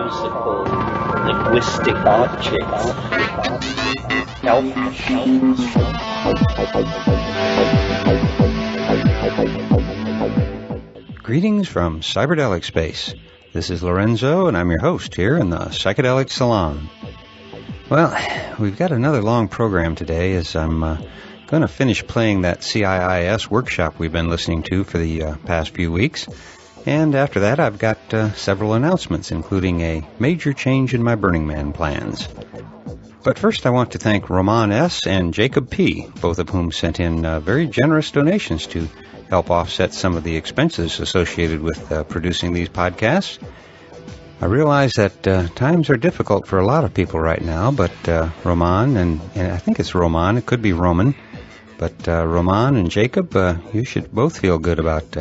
metaphysical, linguistic objects help machines. Greetings from Cyberdelic Space. This is Lorenzo, and I'm your host here in the Psychedelic Salon. Well, we've got another long program today as I'm going to finish playing that CIIS workshop we've been listening to for the past few weeks. And after that, I've got several announcements, including a major change in my Burning Man plans. But first, I want to thank Roman S. and Jacob P., both of whom sent in very generous donations to help offset some of the expenses associated with producing these podcasts. I realize that times are difficult for a lot of people right now, but Roman, and I think it's Roman, it could be Roman, but Roman and Jacob, you should both feel good about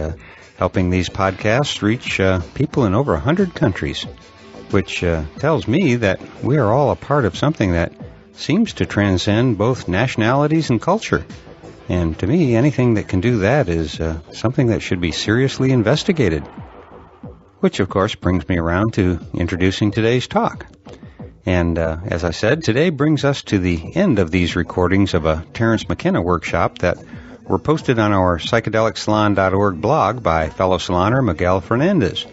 helping these podcasts reach people in over 100 countries, which tells me that we are all a part of something that seems to transcend both nationalities and culture. And to me, anything that can do that is something that should be seriously investigated. Which, of course, brings me around to introducing today's talk. And as I said, today brings us to the end of these recordings of a Terence McKenna workshop that were posted on our psychedelicsalon.org blog by fellow saloner Miguel Fernandez,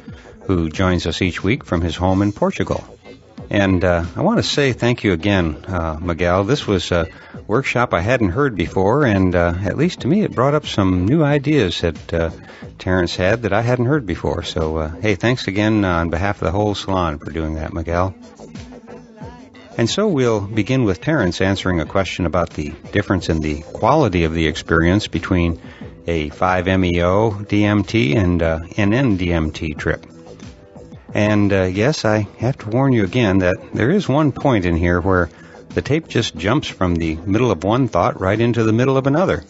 who joins us each week from his home in Portugal. And I want to say thank you again, Miguel. This was a workshop I hadn't heard before, and at least to me it brought up some new ideas that Terence had that I hadn't heard before. So, hey, thanks again on behalf of the whole salon for doing that, Miguel. And so we'll begin with Terence answering a question about the difference in the quality of the experience between a 5-MeO DMT and NN-DMT trip. And yes, I have to warn you again that there is one point in here where the tape just jumps from the middle of one thought right into the middle of another.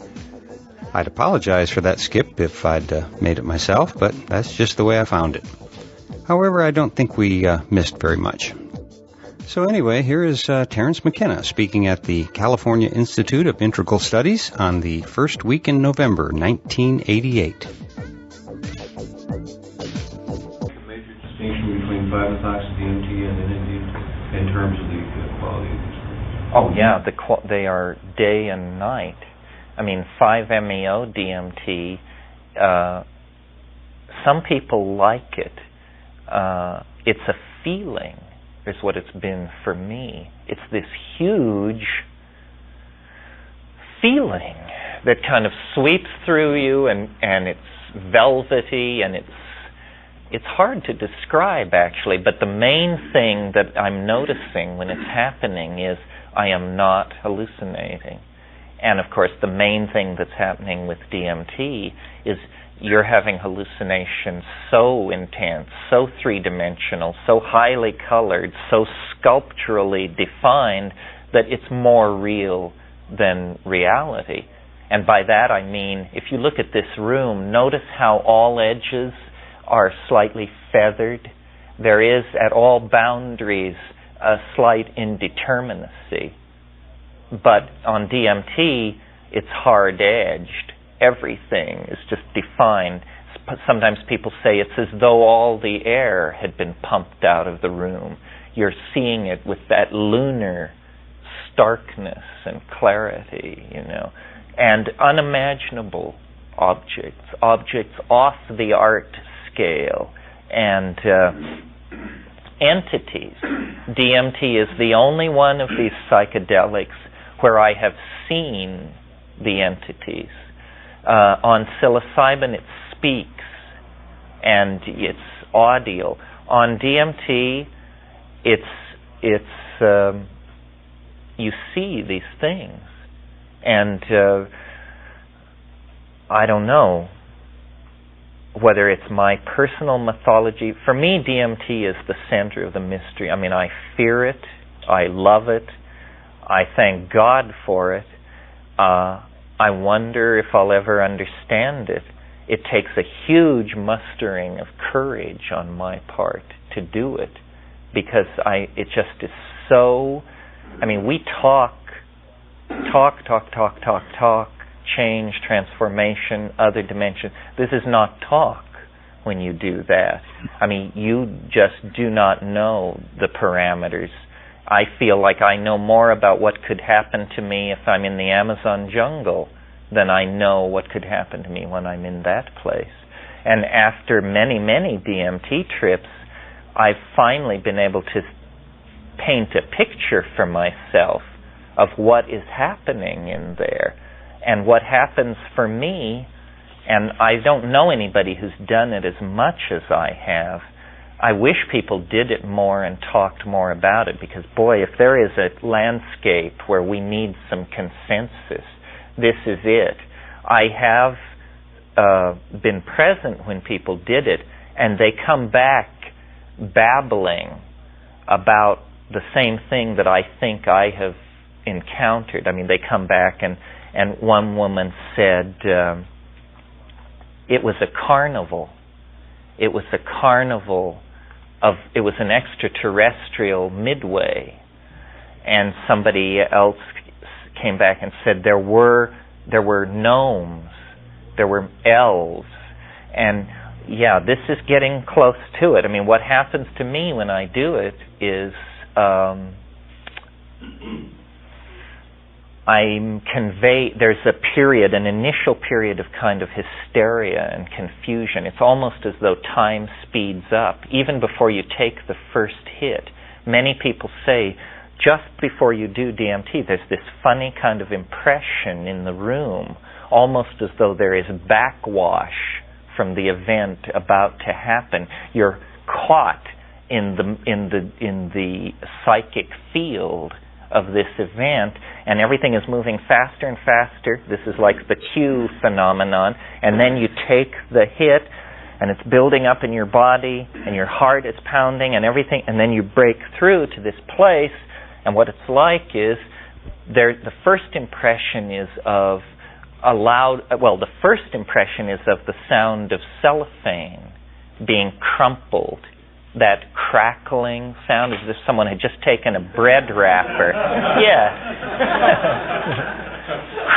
I'd apologize for that skip if I'd made it myself, but that's just the way I found it. However, I don't think we missed very much. So anyway, here is Terence McKenna speaking at the California Institute of Integral Studies on the first week in November, 1988. Major distinction between 5-methoxy-DMT and NN-DMT in terms of the quality of the experience? Oh yeah, they are day and night. I mean, 5-MeO DMT, some people like it. It's a feeling, is what it's been for me. It's this huge feeling that kind of sweeps through you, and it's velvety, and it's hard to describe, actually. But the main thing that I'm noticing when it's happening is I am not hallucinating. And of course, the main thing that's happening with DMT is you're having hallucinations so intense, so three-dimensional, so highly colored, so sculpturally defined that it's more real than reality. And by that I mean, if you look at this room, notice how all edges are slightly feathered. There is, at all boundaries, a slight indeterminacy. But on DMT, it's hard-edged. Everything is just defined. Sometimes people say it's as though all the air had been pumped out of the room. You're seeing it with that lunar starkness and clarity, and unimaginable objects off the art scale, and entities. DMT is the only one of these psychedelics where I have seen the entities. On psilocybin, it speaks, and it's audio. On DMT, it's you see these things, and I don't know whether it's my personal mythology. For me, DMT is the center of the mystery. I mean, I fear it, I love it, I thank God for it. I wonder if I'll ever understand it. It takes a huge mustering of courage on my part to do it, because it just is so. I mean, we talk, change, transformation, other dimension. This is not talk. when you do that. I mean, you just do not know the parameters. I feel like I know more about what could happen to me if I'm in the Amazon jungle than I know what could happen to me when I'm in that place. And after many, many DMT trips, I've finally been able to paint a picture for myself of what is happening in there and what happens for me. And I don't know anybody who's done it as much as I have. I wish people did it more and talked more about it, because boy, if there is a landscape where we need some consensus, this is it. I have been present when people did it, and they come back babbling about the same thing that I think I have encountered. I mean, they come back, and one woman said, it was a carnival. It was a carnival it was an extraterrestrial midway. And somebody else came back and said there were gnomes, there were elves, and yeah, this is getting close to it. I mean, what happens to me when I do it is there's a period, an initial period of kind of hysteria and confusion. It's almost as though time speeds up, even before you take the first hit. Many people say, just before you do DMT, there's this funny kind of impression in the room, almost as though there is backwash from the event about to happen. You're caught in the psychic field of this event, and everything is moving faster and faster. This is like the Q phenomenon. And then you take the hit, and it's building up in your body, and your heart is pounding and everything, and then you break through to this place, and what it's like is the first impression is of the first impression is of the sound of cellophane being crumpled. That crackling sound, as if someone had just taken a bread wrapper. Yeah.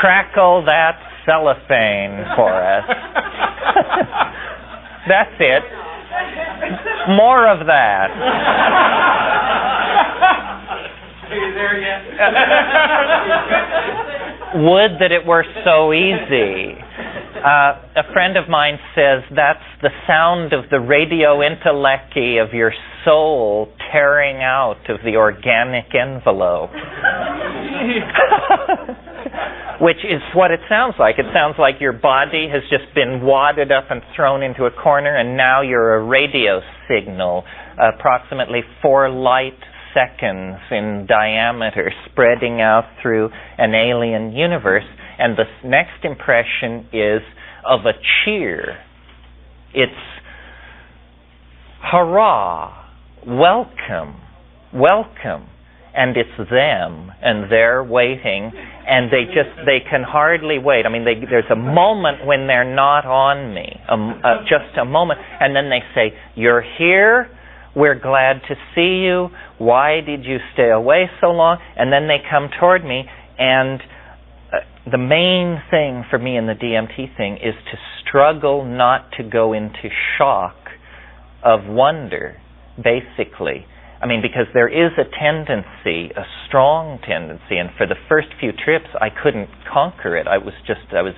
Crackle that cellophane for us. That's it. More of that. Are you there yet? Would that it were so easy. A friend of mine says that's the sound of the radio intellechy of your soul tearing out of the organic envelope. Which is what it sounds like. It sounds like your body has just been wadded up and thrown into a corner, and now you're a radio signal, approximately 4 light seconds in diameter, spreading out through an alien universe. And the next impression is of a cheer. It's hurrah, welcome, welcome. And it's them, and they're waiting, and they can hardly wait. I mean, there's a moment when they're not on me, just a moment, and then they say, "You're here, we're glad to see you, why did you stay away so long?" And then they come toward me, and the main thing for me in the DMT thing is to struggle not to go into shock of wonder, basically. I mean, because there is a tendency, a strong tendency, and for the first few trips I couldn't conquer it. I was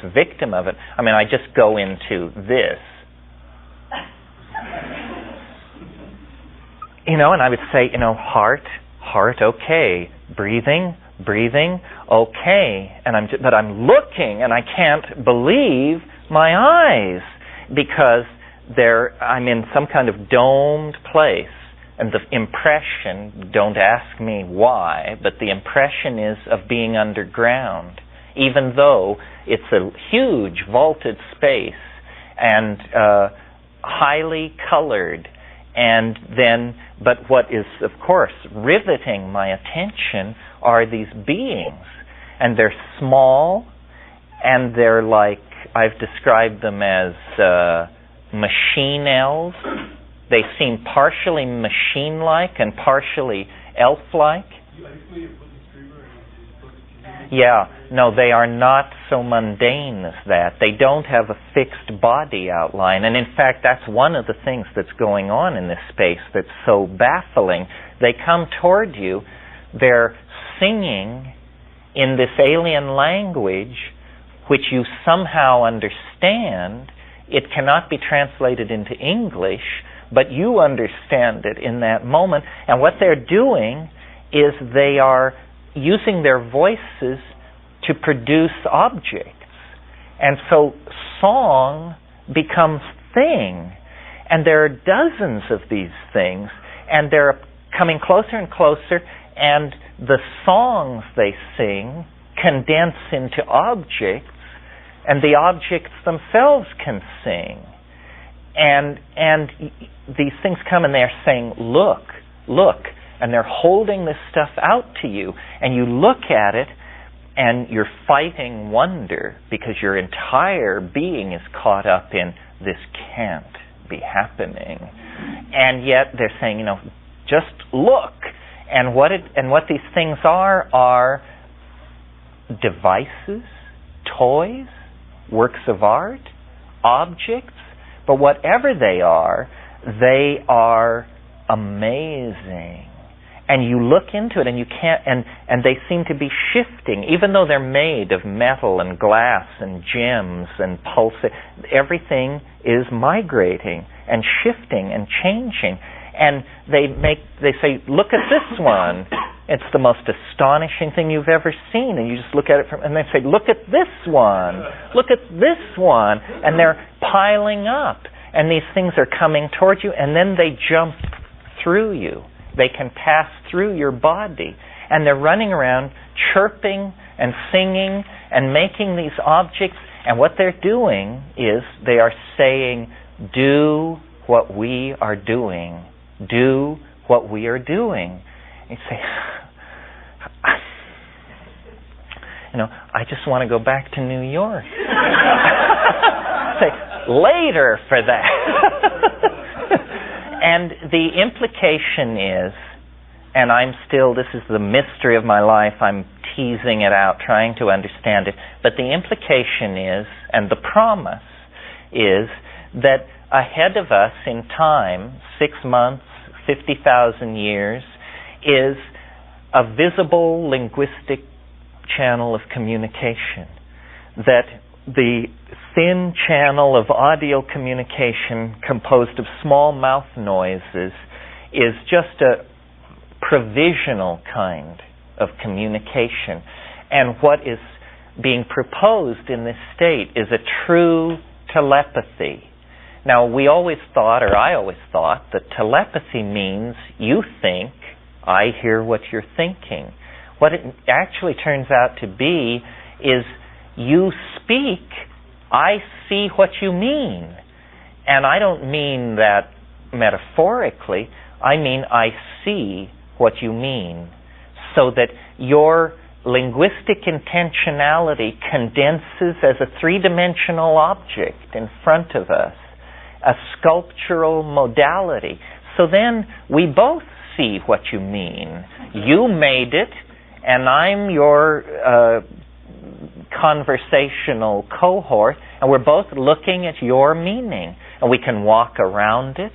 a victim of it. I mean, I just go into this. And I would say, heart, okay, breathing, okay, but I'm looking and I can't believe my eyes, because I'm in some kind of domed place, and the impression, don't ask me why, but the impression is of being underground, even though it's a huge vaulted space and highly colored. But what is, of course, riveting my attention are these beings. And they're small, and they're like, I've described them as machine elves. They seem partially machine-like and partially elf-like. Yeah, no, they are not so mundane as that. They don't have a fixed body outline. And in fact, that's one of the things that's going on in this space that's so baffling. They come toward you, they're singing in this alien language which you somehow understand. It cannot be translated into English, but you understand it in that moment. And what they're doing is they are using their voices to produce objects. And so song becomes thing. And there are dozens of these things, and they're coming closer and closer, and the songs they sing condense into objects, and the objects themselves can sing. And these things come and they're saying, look, look. And they're holding this stuff out to you. And you look at it and you're fighting wonder because your entire being is caught up in this can't be happening. And yet they're saying, just look. And what these things are devices, toys, works of art, objects. But whatever they are amazing. And you look into it and you can't, and they seem to be shifting, even though they're made of metal and glass and gems and pulsing. Everything is migrating and shifting and changing. And they say, look at this one. It's the most astonishing thing you've ever seen. And you just look at it and they say, look at this one. Look at this one. And they're piling up. And these things are coming towards you, and then they jump through you. They can pass through your body. And they're running around chirping and singing and making these objects. And what they're doing is they are saying, do what we are doing. Do what we are doing. And you say, I just want to go back to New York. Say, later for that. And the implication is, and this is the mystery of my life, I'm teasing it out, trying to understand it, but the implication is, and the promise is, that ahead of us in time, 6 months, 50,000 years, is a visible linguistic channel of communication. That the thin channel of audio communication composed of small mouth noises is just a provisional kind of communication. And what is being proposed in this state is a true telepathy. Now, I always thought that telepathy means you think, I hear what you're thinking. What it actually turns out to be is you speak, I see what you mean. And I don't mean that metaphorically, I mean I see what you mean. So that your linguistic intentionality condenses as a three-dimensional object in front of us, a sculptural modality. So then we both see what you mean. You made it, and I'm your conversational cohort, and we're both looking at your meaning. And we can walk around it,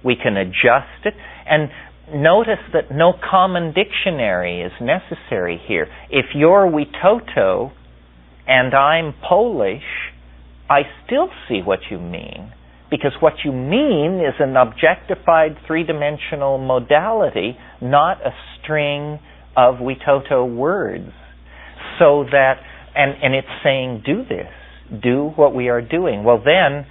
we can adjust it, and notice that no common dictionary is necessary here. If you're Witoto and I'm Polish, I still see what you mean, because what you mean is an objectified three-dimensional modality, not a string of Witoto words. So that, and it's saying, do this, do what we are doing. Well then,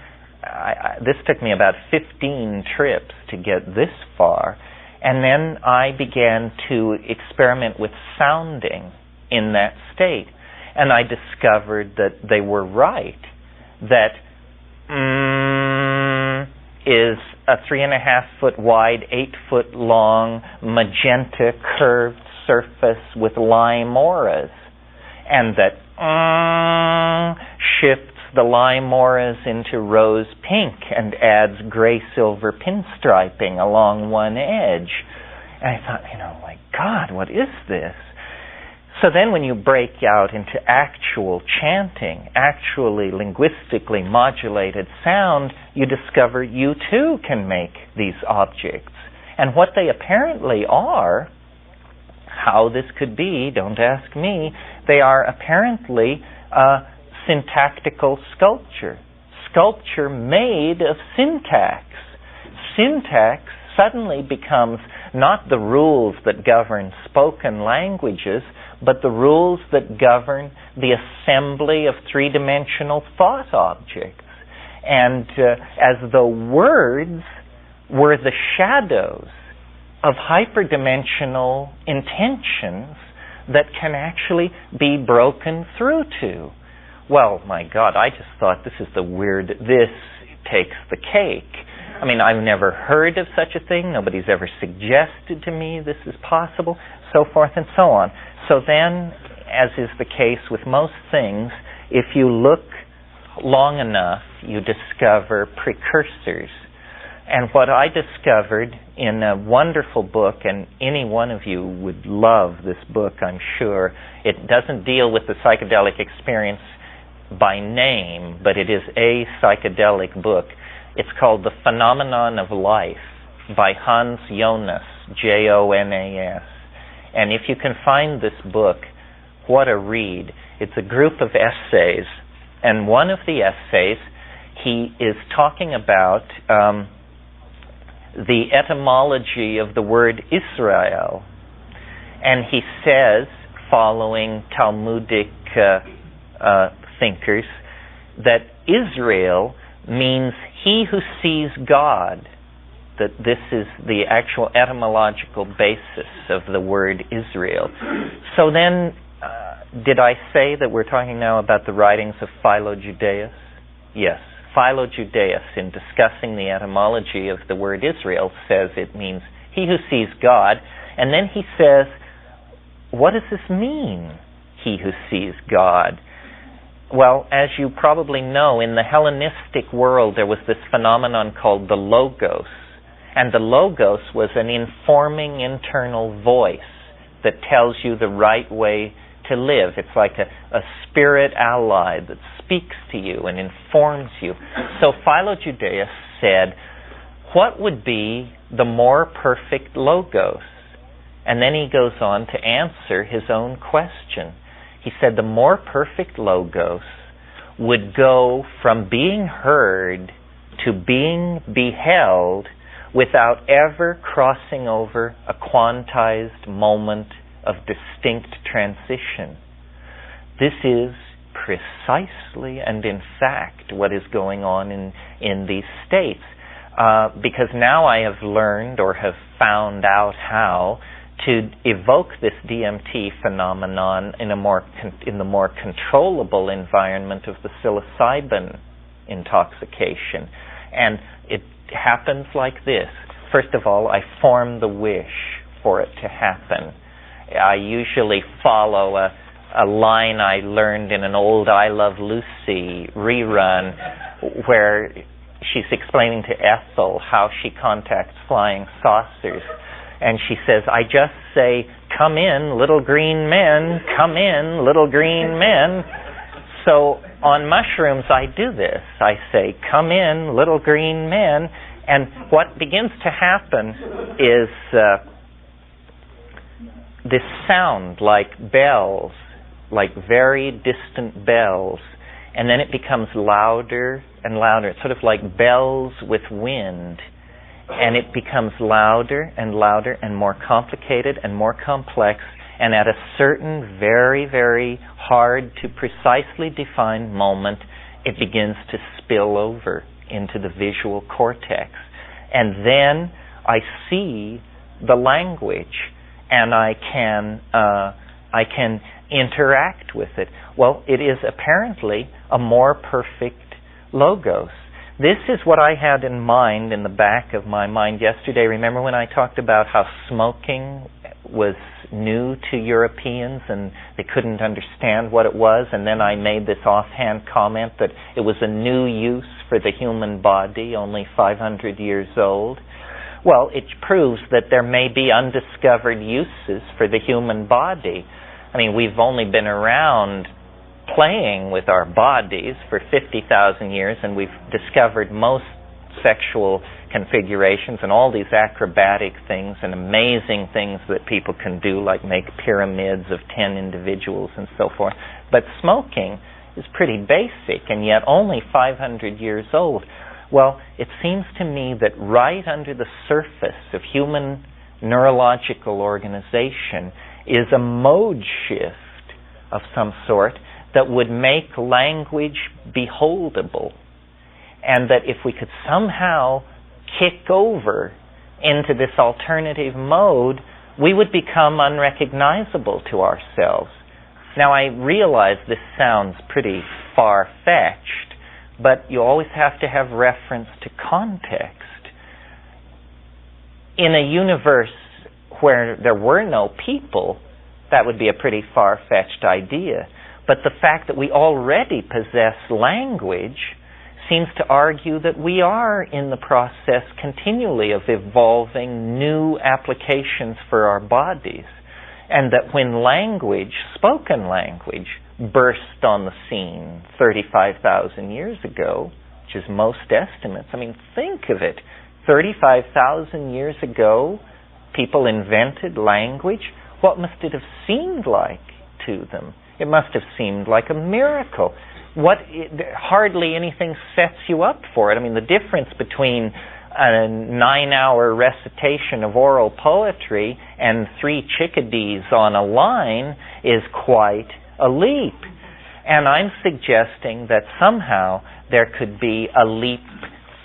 this took me about 15 trips to get this far, and then I began to experiment with sounding in that state. And I discovered that they were right, that is a 3.5-foot wide, 8-foot long, magenta curved surface with lime auras, and that shifts the lime auras into rose pink and adds gray-silver pinstriping along one edge. And I thought, my God, what is this? So then when you break out into actual chanting, actually linguistically modulated sound, you discover you too can make these objects. And what they apparently are, how this could be, don't ask me, they are apparently syntactical sculpture. Sculpture made of syntax. Syntax suddenly becomes not the rules that govern spoken languages, but the rules that govern the assembly of three-dimensional thought objects. And as though words were the shadows of hyperdimensional intentions that can actually be broken through to. Well, my God, I just thought this is the weird, this takes the cake. I mean, I've never heard of such a thing. Nobody's ever suggested to me this is possible, so forth and so on. So then, as is the case with most things, if you look long enough, you discover precursors. And what I discovered in a wonderful book, and any one of you would love this book, I'm sure. It doesn't deal with the psychedelic experience by name, but it is a psychedelic book. It's called The Phenomenon of Life by Hans Jonas, Jonas. And if you can find this book, what a read. It's a group of essays, and one of the essays, he is talking about the etymology of the word Israel. And he says, following Talmudic thinkers, that Israel means he who sees God, that this is the actual etymological basis of the word Israel. So then, did I say that we're talking now about the writings of Philo-Judaeus? Yes. Philo-Judaeus, in discussing the etymology of the word Israel, says it means he who sees God. And then he says, what does this mean, he who sees God? Well, as you probably know, in the Hellenistic world, there was this phenomenon called the Logos. And the Logos was an informing internal voice that tells you the right way to live. It's like a spirit ally that speaks to you and informs you. So Philo-Judaeus said, what would be the more perfect Logos? And then he goes on to answer his own question. He said the more perfect Logos would go from being heard to being beheld without ever crossing over a quantized moment of distinct transition. This is precisely and in fact what is going on in these states. Because now I have learned or have found out how to evoke this DMT phenomenon in the more controllable environment of the psilocybin intoxication. And it happens like this. First of all, I form the wish for it to happen. I usually follow a line I learned in an old I Love Lucy rerun where she's explaining to Ethel how she contacts flying saucers. And she says, I just say, come in, little green men, come in, little green men. So on mushrooms, I do this. I say, come in, little green men. And what begins to happen is this sound like bells, like very distant bells. And then it becomes louder and louder. It's sort of like bells with wind. And it becomes louder and louder and more complicated and more complex. And at a certain very, very hard to precisely define moment, it begins to spill over into the visual cortex. And then I see the language and I can interact with it. Well, it is apparently a more perfect Logos. This is what I had in mind in the back of my mind yesterday. Remember when I talked about how smoking was new to Europeans and they couldn't understand what it was, and then I made this offhand comment that it was a new use for the human body, only 500 years old? Well, it proves that there may be undiscovered uses for the human body. I mean, we've only been around playing with our bodies for 50,000 years, and we've discovered most sexual configurations and all these acrobatic things and amazing things that people can do, like make pyramids of 10 individuals and so forth. But smoking is pretty basic, and yet only 500 years old. Well, it seems to me that right under the surface of human neurological organization is a mode shift of some sort that would make language beholdable, and that if we could somehow kick over into this alternative mode, we would become unrecognizable to ourselves. Now, I realize this sounds pretty far-fetched, but you always have to have reference to context. In a universe where there were no people, that would be a pretty far-fetched idea. But the fact that we already possess language seems to argue that we are in the process continually of evolving new applications for our bodies, and that when language, spoken language, burst on the scene 35,000 years ago, which is most estimates. I mean, think of it. 35,000 years ago, people invented language. What must it have seemed like to them? It must have seemed like a miracle. Hardly anything sets you up for it. I mean, the difference between a 9-hour recitation of oral poetry and 3 chickadees on a line is quite a leap. And I'm suggesting that somehow there could be a leap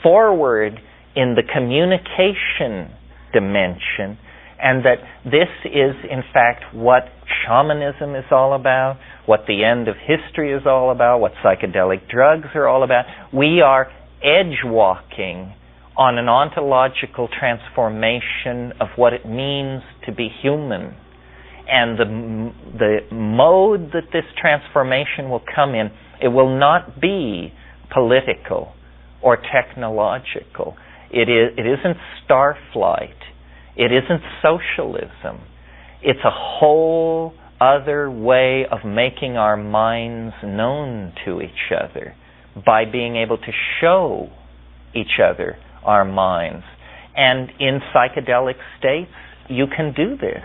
forward in the communication dimension, and that this is, in fact, what shamanism is all about, what the end of history is all about, what psychedelic drugs are all about. We are edge-walking on an ontological transformation of what it means to be human. And the mode that this transformation will come in, it will not be political or technological. It isn't starflight. It isn't socialism. It's a whole other way of making our minds known to each other by being able to show each other our minds. And in psychedelic states, you can do this.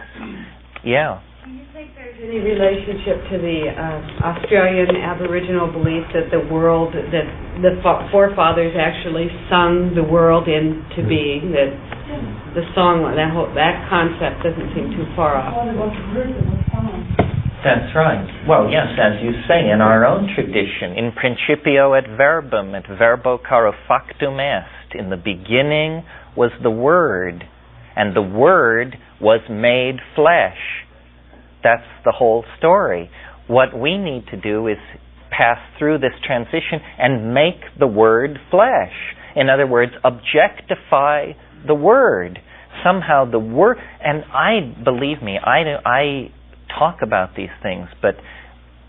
Yeah. Do you think there's any relationship to the Australian Aboriginal belief that the world, that the forefathers actually sung the world into being, that the song, that concept doesn't seem too far off? That's right. Well, yes, as you say, in our own tradition, in principio et verbum, et verbo caro factum est, in the beginning was the Word, and the Word was made flesh. That's the whole story. What we need to do is pass through this transition and make the Word flesh. In other words, objectify the Word. Somehow the Word, and believe me, I talk about these things, but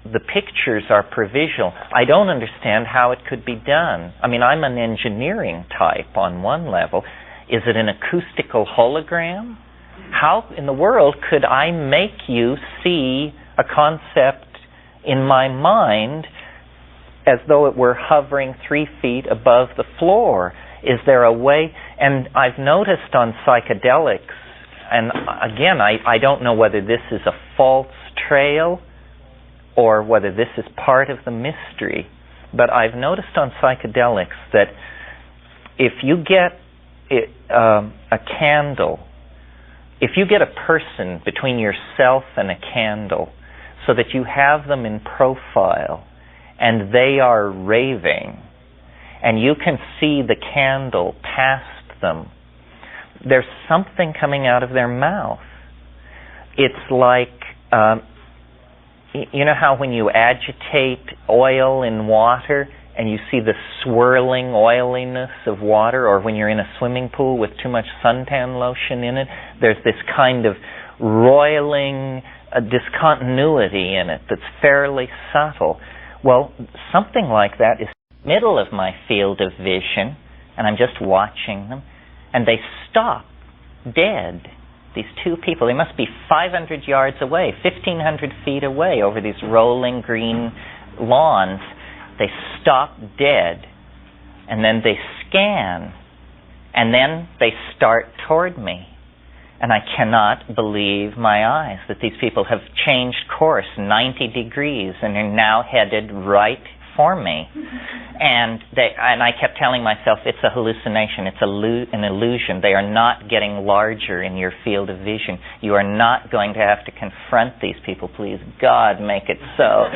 the pictures are provisional. I don't understand how it could be done. I mean, I'm an engineering type on one level. Is it an acoustical hologram? How in the world could I make you see a concept in my mind as though it were hovering 3 feet above the floor? Is there a way? And I've noticed on psychedelics, and again, I don't know whether this is a false trail or whether this is part of the mystery, but I've noticed on psychedelics that if you get a candle, if you get a person between yourself and a candle so that you have them in profile and they are raving and you can see the candle past them, there's something coming out of their mouth. It's like, you know how when you agitate oil in water and you see the swirling oiliness of water, or when you're in a swimming pool with too much suntan lotion in it, there's this kind of roiling discontinuity in it that's fairly subtle. Well, something like that is in the middle of my field of vision, and I'm just watching them, and they stop dead. these two people, they must be 500 yards away, 1,500 feet away over these rolling green lawns. They stop dead, and then they scan, and then they start toward me. And I cannot believe my eyes that these people have changed course 90 degrees and are now headed right for me. And I kept telling myself, it's a hallucination, it's an illusion. They are not getting larger in your field of vision. You are not going to have to confront these people. Please, God, make it so.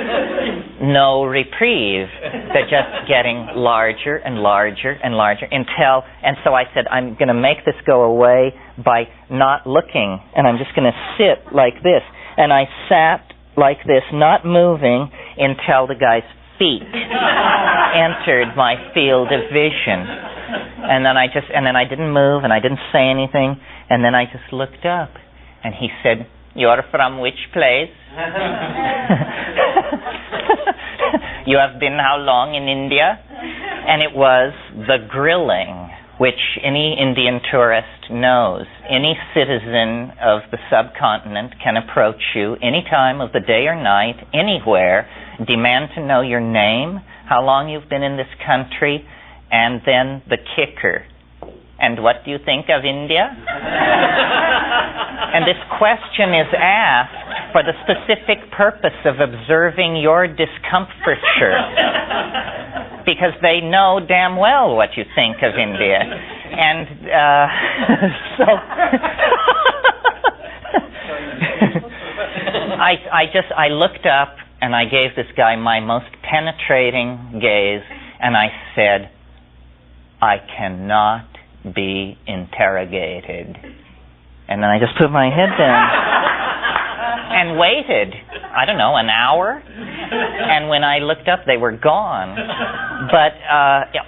No reprieve. They're just getting larger and larger and larger until, and so I said, I'm going to make this go away by not looking, and I'm just going to sit like this. And I sat like this, not moving, until the guy's feet entered my field of vision. And then I didn't move, and I didn't say anything, and then I just looked up, and he said, "You're from which place?" "You have been how long in India?" And it was the grilling, which any Indian tourist knows. Any citizen of the subcontinent can approach you any time of the day or night, anywhere, demand to know your name, how long you've been in this country, and then the kicker. "And what do you think of India?" And this question is asked for the specific purpose of observing your discomfiture, because they know damn well what you think of India. And so I looked up, and I gave this guy my most penetrating gaze, and I said, "I cannot be interrogated." And then I just put my head down and waited, I don't know, an hour. And when I looked up, they were gone. But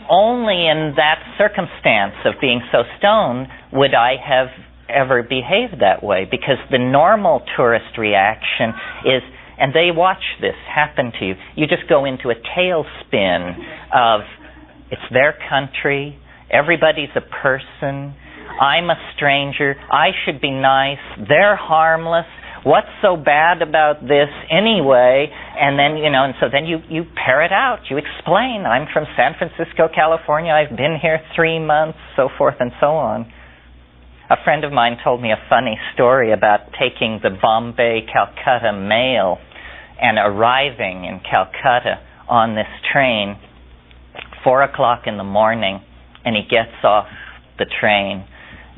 only in that circumstance of being so stoned would I have ever behaved that way, because the normal tourist reaction is, and they watch this happen to you, you just go into a tailspin of, it's their country, everybody's a person, I'm a stranger, I should be nice, they're harmless, what's so bad about this anyway? And then, and so then you pair it out, you explain, I'm from San Francisco, California, I've been here 3 months, so forth and so on. A friend of mine told me a funny story about taking the Bombay-Calcutta mail and arriving in Calcutta on this train, 4 o'clock in the morning, and he gets off the train,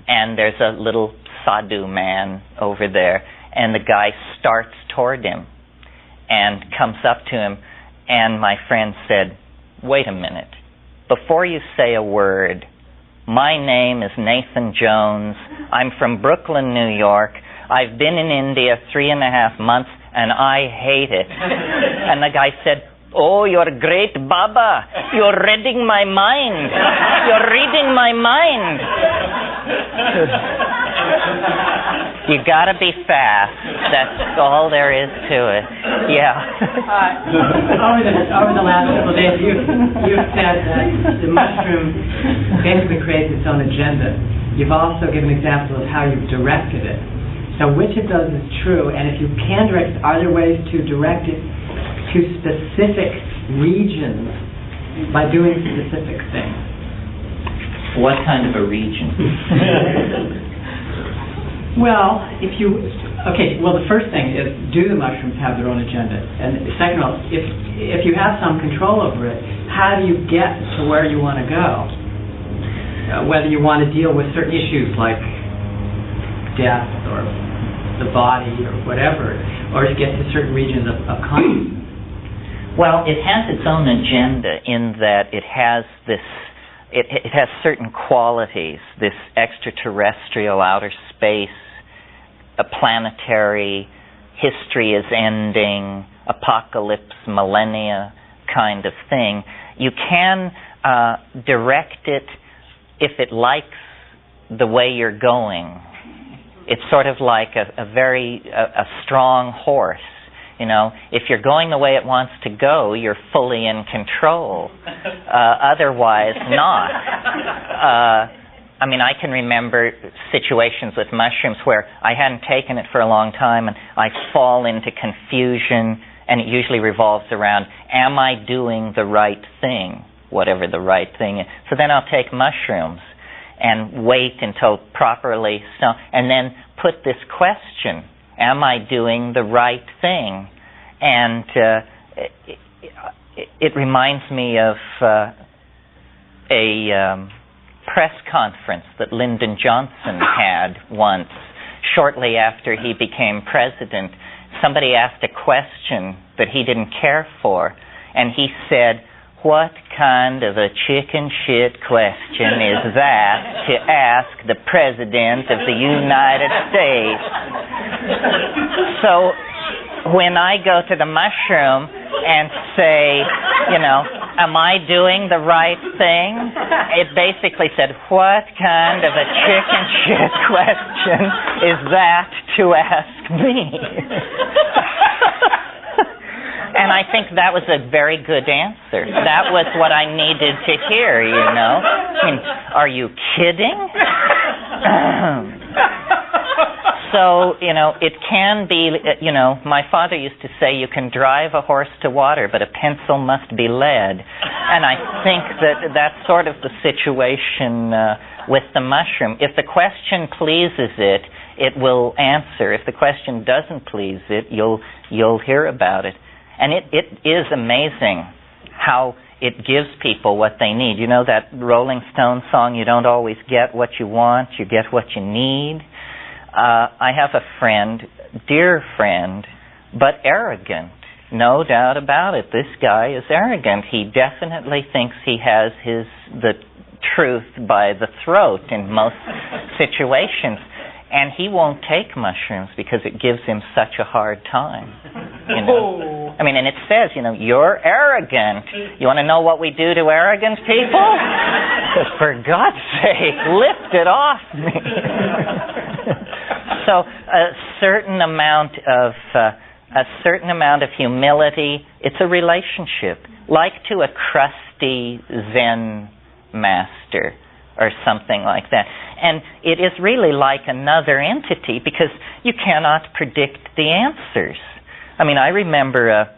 and there's a little sadhu man over there, and the guy starts toward him and comes up to him, and my friend said, "Wait a minute, before you say a word, my name is Nathan Jones, I'm from Brooklyn, New York, I've been in India 3.5 months, and I hate it." And the guy said, "Oh, you're great, Baba. You're reading my mind. You're reading my mind." You gotta be fast. That's all there is to it. Yeah. Over the last couple of days, you've said that the mushroom basically creates its own agenda. You've also given examples of how you've directed it. So which of those is true? And if you can direct it, are there ways to direct it to specific regions by doing specific things? What kind of a region? Well, the first thing is, do the mushrooms have their own agenda? And second of all, if you have some control over it, how do you get to where you want to go? Whether you want to deal with certain issues like death or the body or whatever, or to get to certain regions of consciousness. Well, it has its own agenda in that it has this, it has certain qualities, this extraterrestrial, outer space, a planetary, history is ending, apocalypse, millennia kind of thing. You can direct it if it likes the way you're going. It's sort of like a very strong horse. If you're going the way it wants to go, you're fully in control. Otherwise, not. I mean, I can remember situations with mushrooms where I hadn't taken it for a long time and I fall into confusion, and it usually revolves around, am I doing the right thing, whatever the right thing is. So then I'll take mushrooms and wait until properly, and then put this question, am I doing the right thing? And it reminds me of a press conference that Lyndon Johnson had once, shortly after he became president. Somebody asked a question that he didn't care for, and he said, what kind of a chicken shit question is that to ask the President of the United States? So when I go to the mushroom and say, am I doing the right thing? It basically said, what kind of a chicken shit question is that to ask me? And I think that was a very good answer. That was what I needed to hear, I mean, are you kidding? So, it can be, my father used to say, you can drive a horse to water, but a pencil must be lead. And I think that that's sort of the situation with the mushroom. If the question pleases it, it will answer. If the question doesn't please it, you'll hear about it. And it is amazing how it gives people what they need. You know that Rolling Stones song, you don't always get what you want, you get what you need? I have a friend, dear friend, but arrogant. No doubt about it. This guy is arrogant. He definitely thinks he has the truth by the throat in most situations. And he won't take mushrooms because it gives him such a hard time. I mean, and it says, you're arrogant. You want to know what we do to arrogant people? For God's sake, lift it off me. So a certain amount of humility. It's a relationship, like to a crusty Zen master or something like that. And it is really like another entity because you cannot predict the answers. I mean, I remember a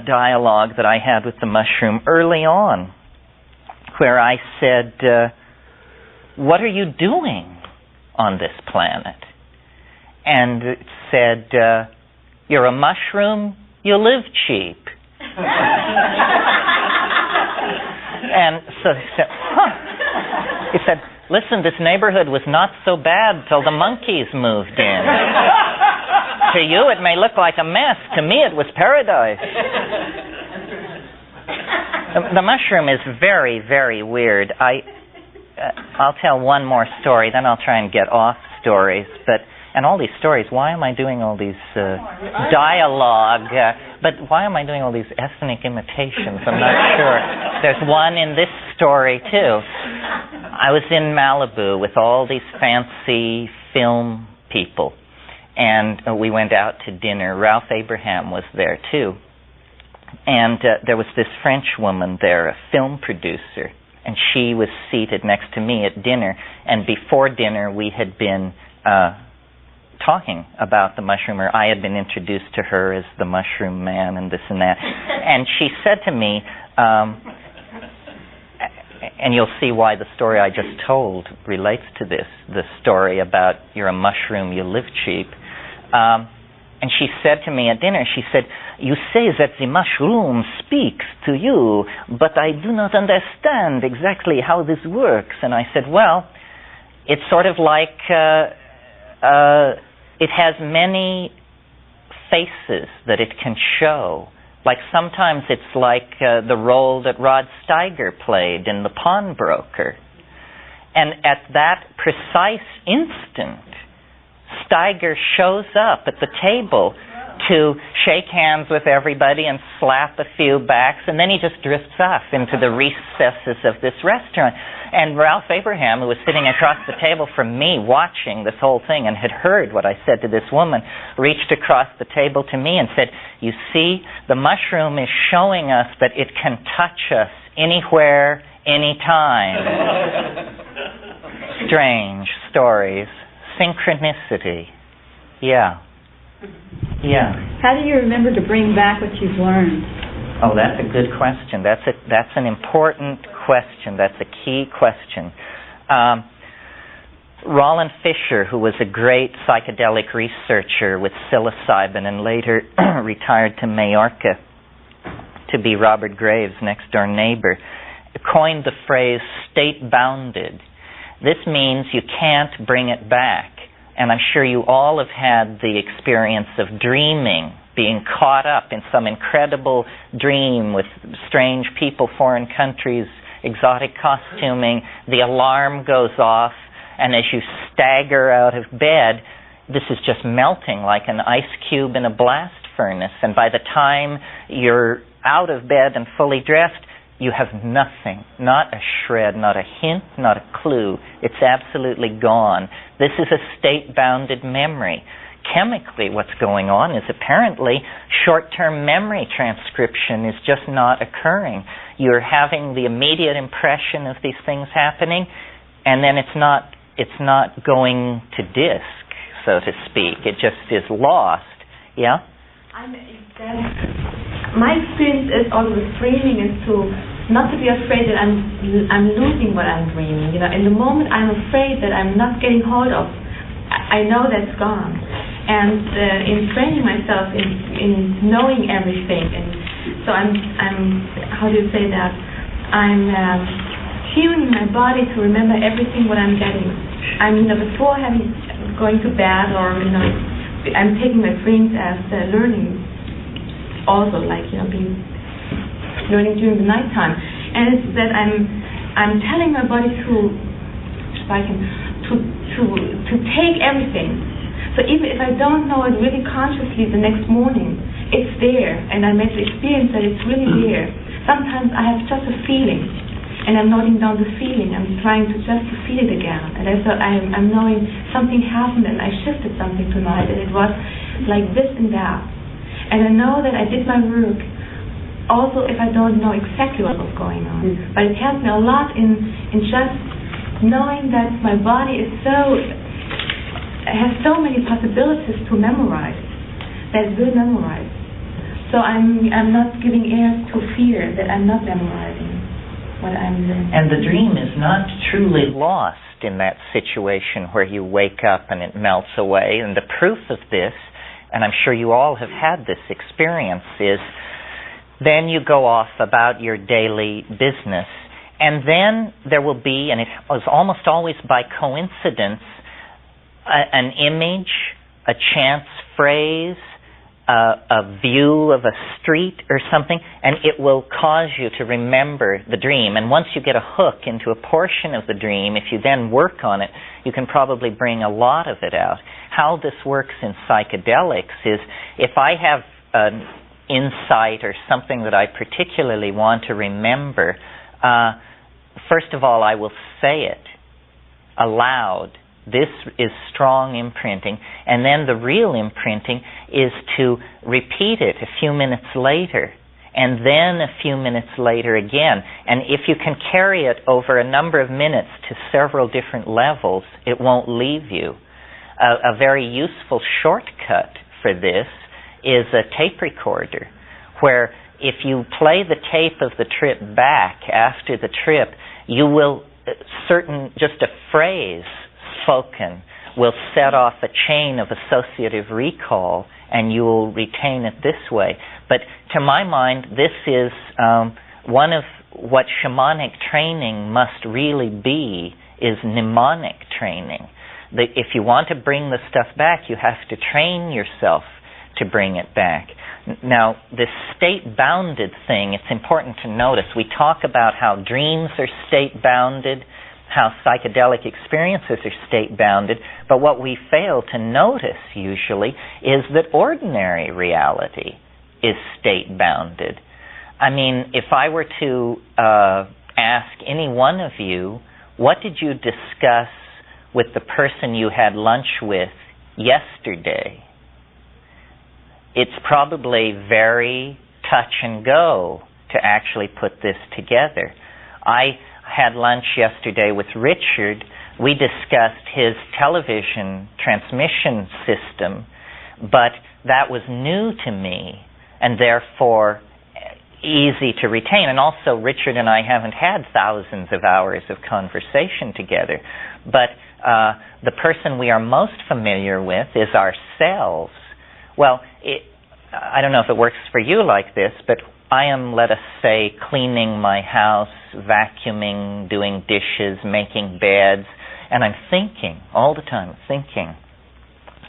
dialogue that I had with the mushroom early on where I said, what are you doing on this planet? And it said, you're a mushroom, you live cheap. And so he said, He said, listen, this neighborhood was not so bad till the monkeys moved in. To you it may look like a mess. To me it was paradise. The mushroom is very, very weird. I'll tell one more story, then I'll try and get off stories. And all these stories, why am I doing all these dialogue? But why am I doing all these ethnic imitations? I'm not sure. There's one in this story, too. I was in Malibu with all these fancy film people, and we went out to dinner. Ralph Abraham was there, too. And there was this French woman there, a film producer, and she was seated next to me at dinner. And before dinner, we had been talking about the mushroom, or I had been introduced to her as the mushroom man and this and that. And she said to me, and you'll see why the story I just told relates to this, the story about you're a mushroom, you live cheap. And she said to me at dinner, she said, you say that the mushroom speaks to you, but I do not understand exactly how this works. And I said, well, it's sort of like it has many faces that it can show. Like sometimes it's like the role that Rod Steiger played in The Pawnbroker. And at that precise instant, Steiger shows up at the table to shake hands with everybody and slap a few backs, and then he just drifts off into the recesses of this restaurant. And Ralph Abraham, who was sitting across the table from me watching this whole thing and had heard what I said to this woman, reached across the table to me and said, you see, the mushroom is showing us that it can touch us anywhere, anytime. strange stories. Synchronicity. Yeah. How do you remember to bring back what you've learned? Oh, that's a good question. That's an important question. That's a key question. Roland Fisher, who was a great psychedelic researcher with psilocybin and later retired to Majorca to be Robert Graves' next-door neighbor, coined the phrase state-bounded. This means you can't bring it back. And I'm sure you all have had the experience of dreaming, being caught up in some incredible dream with strange people, foreign countries, exotic costuming. The alarm goes off, and as you stagger out of bed, this is just melting like an ice cube in a blast furnace. And by the time you're out of bed and fully dressed, you have nothing, not a shred, not a hint, not a clue. It's absolutely gone. This is a state-bounded memory. Chemically, what's going on is apparently short-term memory transcription is just not occurring. You're having the immediate impression of these things happening, and then it's not going to disk, so to speak. It just is lost. Yeah? My experience is also with dreaming is not to be afraid that I'm losing what I'm dreaming. In the moment I'm afraid that I'm not getting hold of, I know that's gone. And in training myself in knowing everything, and so I'm how do you say that? I'm tuning my body to remember everything what I'm getting. Before going to bed, or I'm taking my dreams as learning. Also, being learning during the nighttime, and it's that I'm telling my body to take everything. So even if I don't know it really consciously the next morning, it's there, and I make the experience that it's really there. Sometimes I have just a feeling, and I'm noting down the feeling. I'm trying to feel it again, and I'm knowing something happened, and I shifted something tonight, and it was like this and that. And I know that I did my work, also if I don't know exactly what was going on. But it helped me a lot in just knowing that my body has so many possibilities to memorize, that will memorize. So I'm not giving air to fear that I'm not memorizing what I'm learning. And the dream is not truly lost in that situation where you wake up and it melts away. And the proof of this, and I'm sure you all have had this experience, is then you go off about your daily business, and then there will be, and it was almost always by coincidence, an image, a chance phrase, a view of a street or something, and it will cause you to remember the dream. And once you get a hook into a portion of the dream, if you then work on it, you can probably bring a lot of it out. How this works in psychedelics is, if I have an insight or something that I particularly want to remember, first of all, I will say it aloud. This is strong imprinting. And then the real imprinting is to repeat it a few minutes later, and then a few minutes later again. And if you can carry it over a number of minutes to several different levels, it won't leave you. A very useful shortcut for this is a tape recorder, where if you play the tape of the trip back after the trip, you will just a phrase spoken will set off a chain of associative recall, and you will retain it this way. But to my mind, this is one of what shamanic training must really be, is mnemonic training. If you want to bring the stuff back, you have to train yourself to bring it back. Now, this state-bounded thing, it's important to notice. We talk about how dreams are state-bounded, how psychedelic experiences are state-bounded, but what we fail to notice usually is that ordinary reality is state-bounded. I mean, if I were to ask any one of you, what did you discuss with the person you had lunch with yesterday? It's probably very touch and go to actually put this together. I had lunch yesterday with Richard, we discussed his television transmission system, but that was new to me and therefore easy to retain. And also, Richard and I haven't had thousands of hours of conversation together, but the person we are most familiar with is ourselves. Well, I don't know if it works for you like this, but I am, let us say, cleaning my house, vacuuming, doing dishes, making beds, and I'm thinking, all the time, thinking.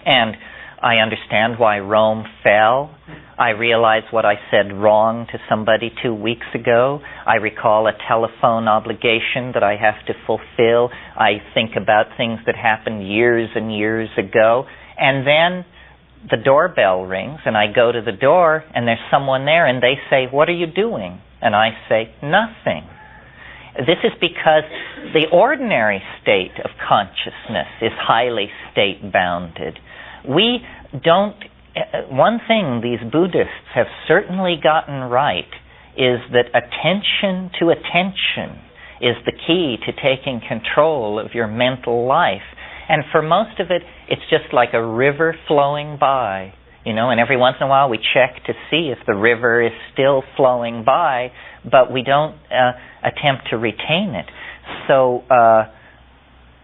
And I understand why Rome fell. I realize what I said wrong to somebody 2 weeks ago. I recall a telephone obligation that I have to fulfill. I think about things that happened years and years ago. And then the doorbell rings, and I go to the door, and there's someone there, and they say, "What are you doing?" And I say, "Nothing." This is because the ordinary state of consciousness is highly state-bounded. We don't... One thing these Buddhists have certainly gotten right is that attention to attention is the key to taking control of your mental life. And for most of it, it's just like a river flowing by, and every once in a while we check to see if the river is still flowing by, but we don't attempt to retain it. So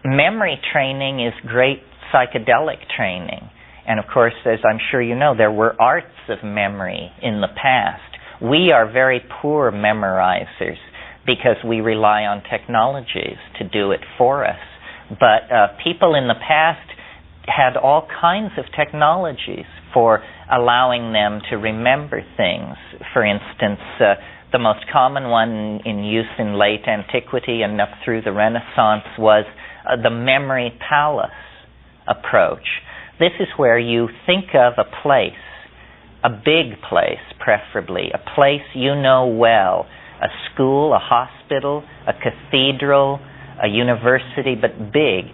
memory training is great psychedelic training. And of course, as I'm sure you know, there were arts of memory in the past. We are very poor memorizers because we rely on technologies to do it for us. But people in the past had all kinds of technologies for allowing them to remember things. For instance, the most common one in use in late antiquity and up through the Renaissance was the memory palace approach. This is where you think of a place, a big place preferably, a place you know well, a school, a hospital, a cathedral, a university, but big,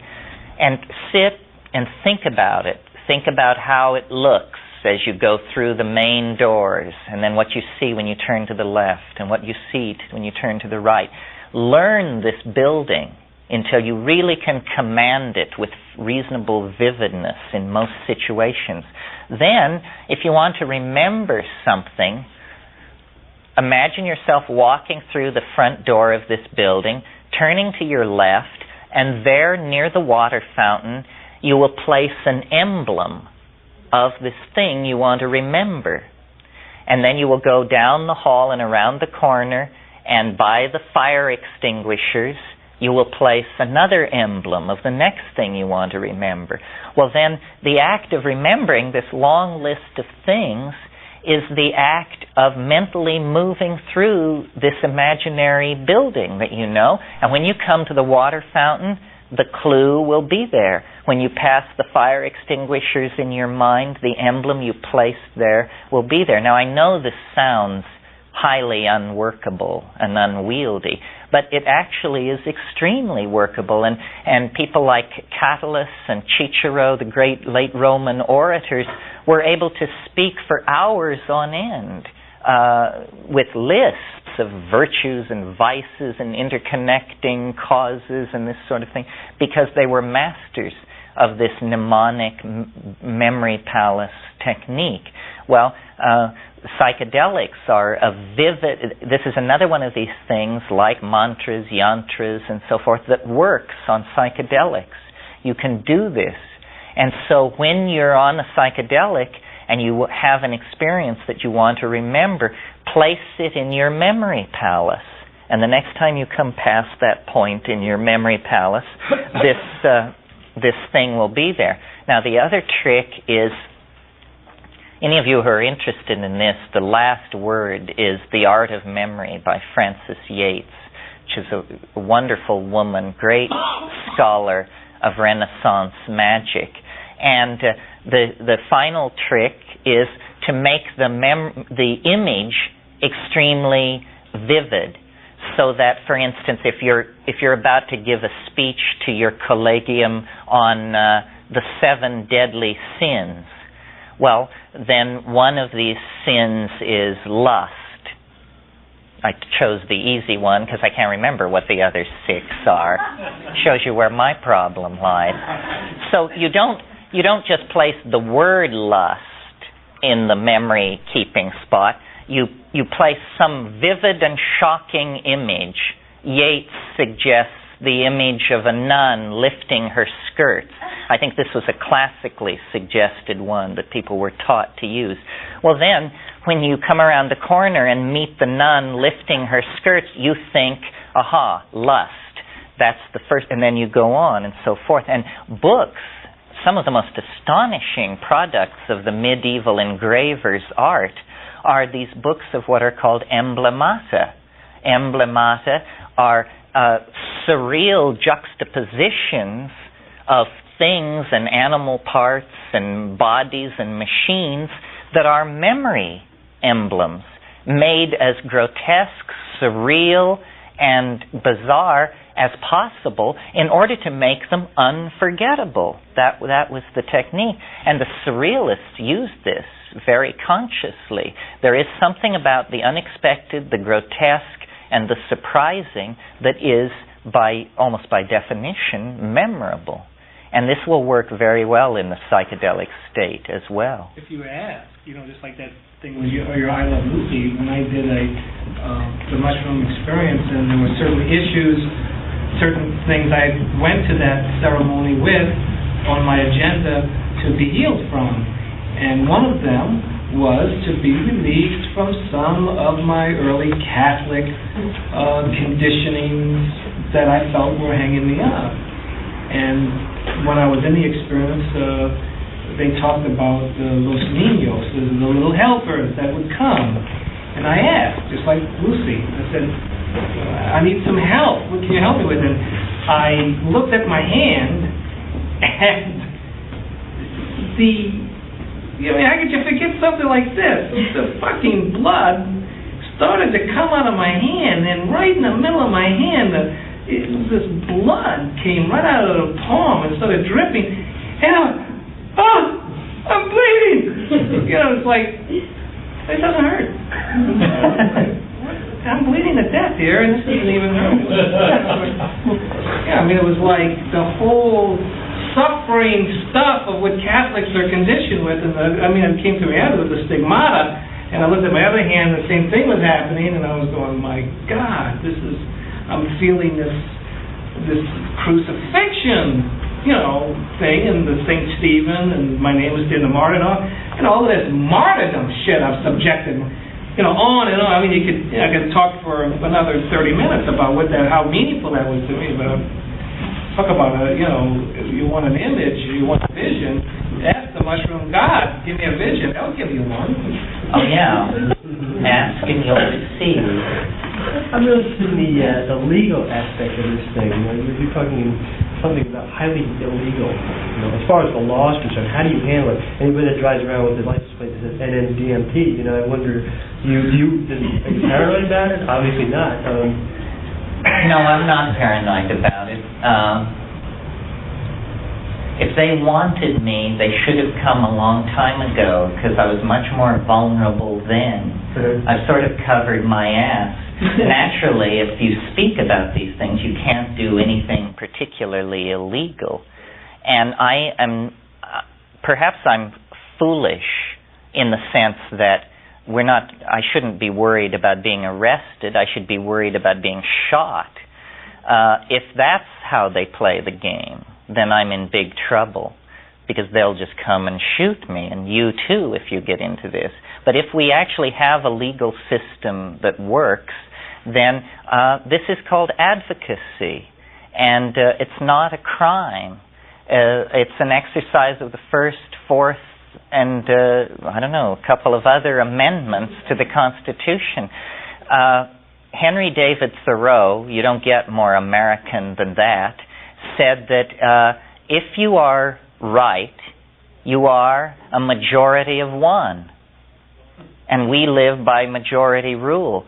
and sit and think about it. Think about how it looks as you go through the main doors, and then what you see when you turn to the left, and what you see when you turn to the right. Learn this building until you really can command it with reasonable vividness in most situations. Then, if you want to remember something, imagine yourself walking through the front door of this building, turning to your left, and there near the water fountain you will place an emblem of this thing you want to remember. And then you will go down the hall and around the corner, and by the fire extinguishers you will place another emblem of the next thing you want to remember. Well, then the act of remembering this long list of things is the act of mentally moving through this imaginary building that you know. And when you come to the water fountain, the clue will be there. When you pass the fire extinguishers in your mind, the emblem you placed there will be there. Now, I know this sounds highly unworkable and unwieldy, but it actually is extremely workable. And people like Catullus and Cicero, the great late Roman orators, were able to speak for hours on end with lists of virtues and vices and interconnecting causes and this sort of thing, because they were masters of this mnemonic memory palace technique. Well, psychedelics are a vivid... This is another one of these things, like mantras, yantras, and so forth, that works on psychedelics. You can do this. And so when you're on a psychedelic and you have an experience that you want to remember, place it in your memory palace. And the next time you come past that point in your memory palace, this thing will be there. Now, the other trick is, any of you who are interested in this, the last word is The Art of Memory by Frances Yates, which is a wonderful woman, great scholar of Renaissance magic. And the final trick is to make the image extremely vivid, so that, for instance, if you're about to give a speech to your collegium on the 7 deadly sins, well, then one of these sins is lust. I chose the easy one because I can't remember what the other 6 are. Shows you where my problem lies. So you don't just place the word lust in the memory keeping spot. You place some vivid and shocking image. Yeats suggests the image of a nun lifting her skirts. I think this was a classically suggested one that people were taught to use. Well then, when you come around the corner and meet the nun lifting her skirts, you think, aha, lust. That's the first, and then you go on and so forth. And books, some of the most astonishing products of the medieval engraver's art are these books of what are called emblemata. Emblemata are surreal juxtapositions of things and animal parts and bodies and machines that are memory emblems, made as grotesque, surreal, and bizarre as possible in order to make them unforgettable. That was the technique. And the surrealists used this very consciously. There is something about the unexpected, the grotesque, and the surprising that is, almost by definition, memorable. And this will work very well in the psychedelic state as well. If you were asked, just like that thing with your I Love Lucy, when I did the mushroom experience, and there were certain issues, certain things I went to that ceremony with on my agenda to be healed from. And one of them was to be released from some of my early Catholic conditionings that I felt were hanging me up. And when I was in the experience, they talked about los niños, the little helpers that would come. And I asked, just like Lucy, I said, I need some help. What can you help me with? And I looked at my hand, and how could you forget something like this? The fucking blood started to come out of my hand, and right in the middle of my hand, this blood came right out of the palm and started dripping. And I'm bleeding. It's like, it doesn't hurt. I'm bleeding to death here, and this doesn't even hurt. It was like the whole suffering stuff of what Catholics are conditioned with. And I came to reality with the stigmata, and I looked at my other hand, the same thing was happening, and I was going, my God, I'm feeling this crucifixion, thing, and the St. Stephen, and my name was in the martyr, and all of this martyrdom shit I've subjected, on and on. I could talk for another 30 minutes about how meaningful that was to me, but talk about, you want an image, you want a vision, ask the mushroom God, give me a vision, I'll give you one. Oh yeah, ask and you'll receive. I'm really interested in the legal aspect of this thing. You're talking something about highly illegal. As far as the law is concerned, how do you handle it? Anybody that drives around with a license plate that says NNDMT, I wonder, are you paranoid about it? Obviously not. No, I'm not paranoid about it. If they wanted me, they should have come a long time ago, because I was much more vulnerable then. I've sort of covered my ass. Naturally, if you speak about these things, you can't do anything particularly illegal. And perhaps I'm foolish in the sense that I shouldn't be worried about being arrested, I should be worried about being shot. If that's how they play the game, then I'm in big trouble, because they'll just come and shoot me, and you too if you get into this. But if we actually have a legal system that works, then this is called advocacy, and it's not a crime. It's an exercise of the First, Fourth, and a couple of other amendments to the Constitution. Henry David Thoreau, you don't get more American than that, said that if you are right, you are a majority of one. And we live by majority rule.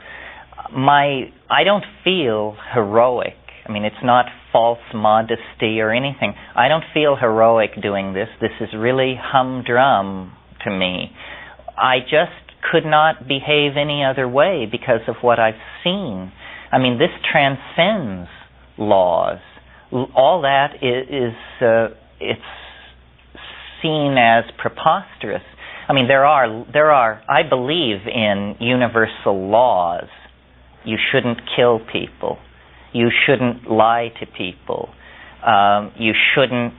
I don't feel heroic. It's not false modesty or anything. I don't feel heroic doing this. This is really humdrum to me. I just could not behave any other way because of what I've seen. I mean, this transcends laws. All that is it's seen as preposterous. I mean, there are. I believe in universal laws. You shouldn't kill people. You shouldn't lie to people. You shouldn't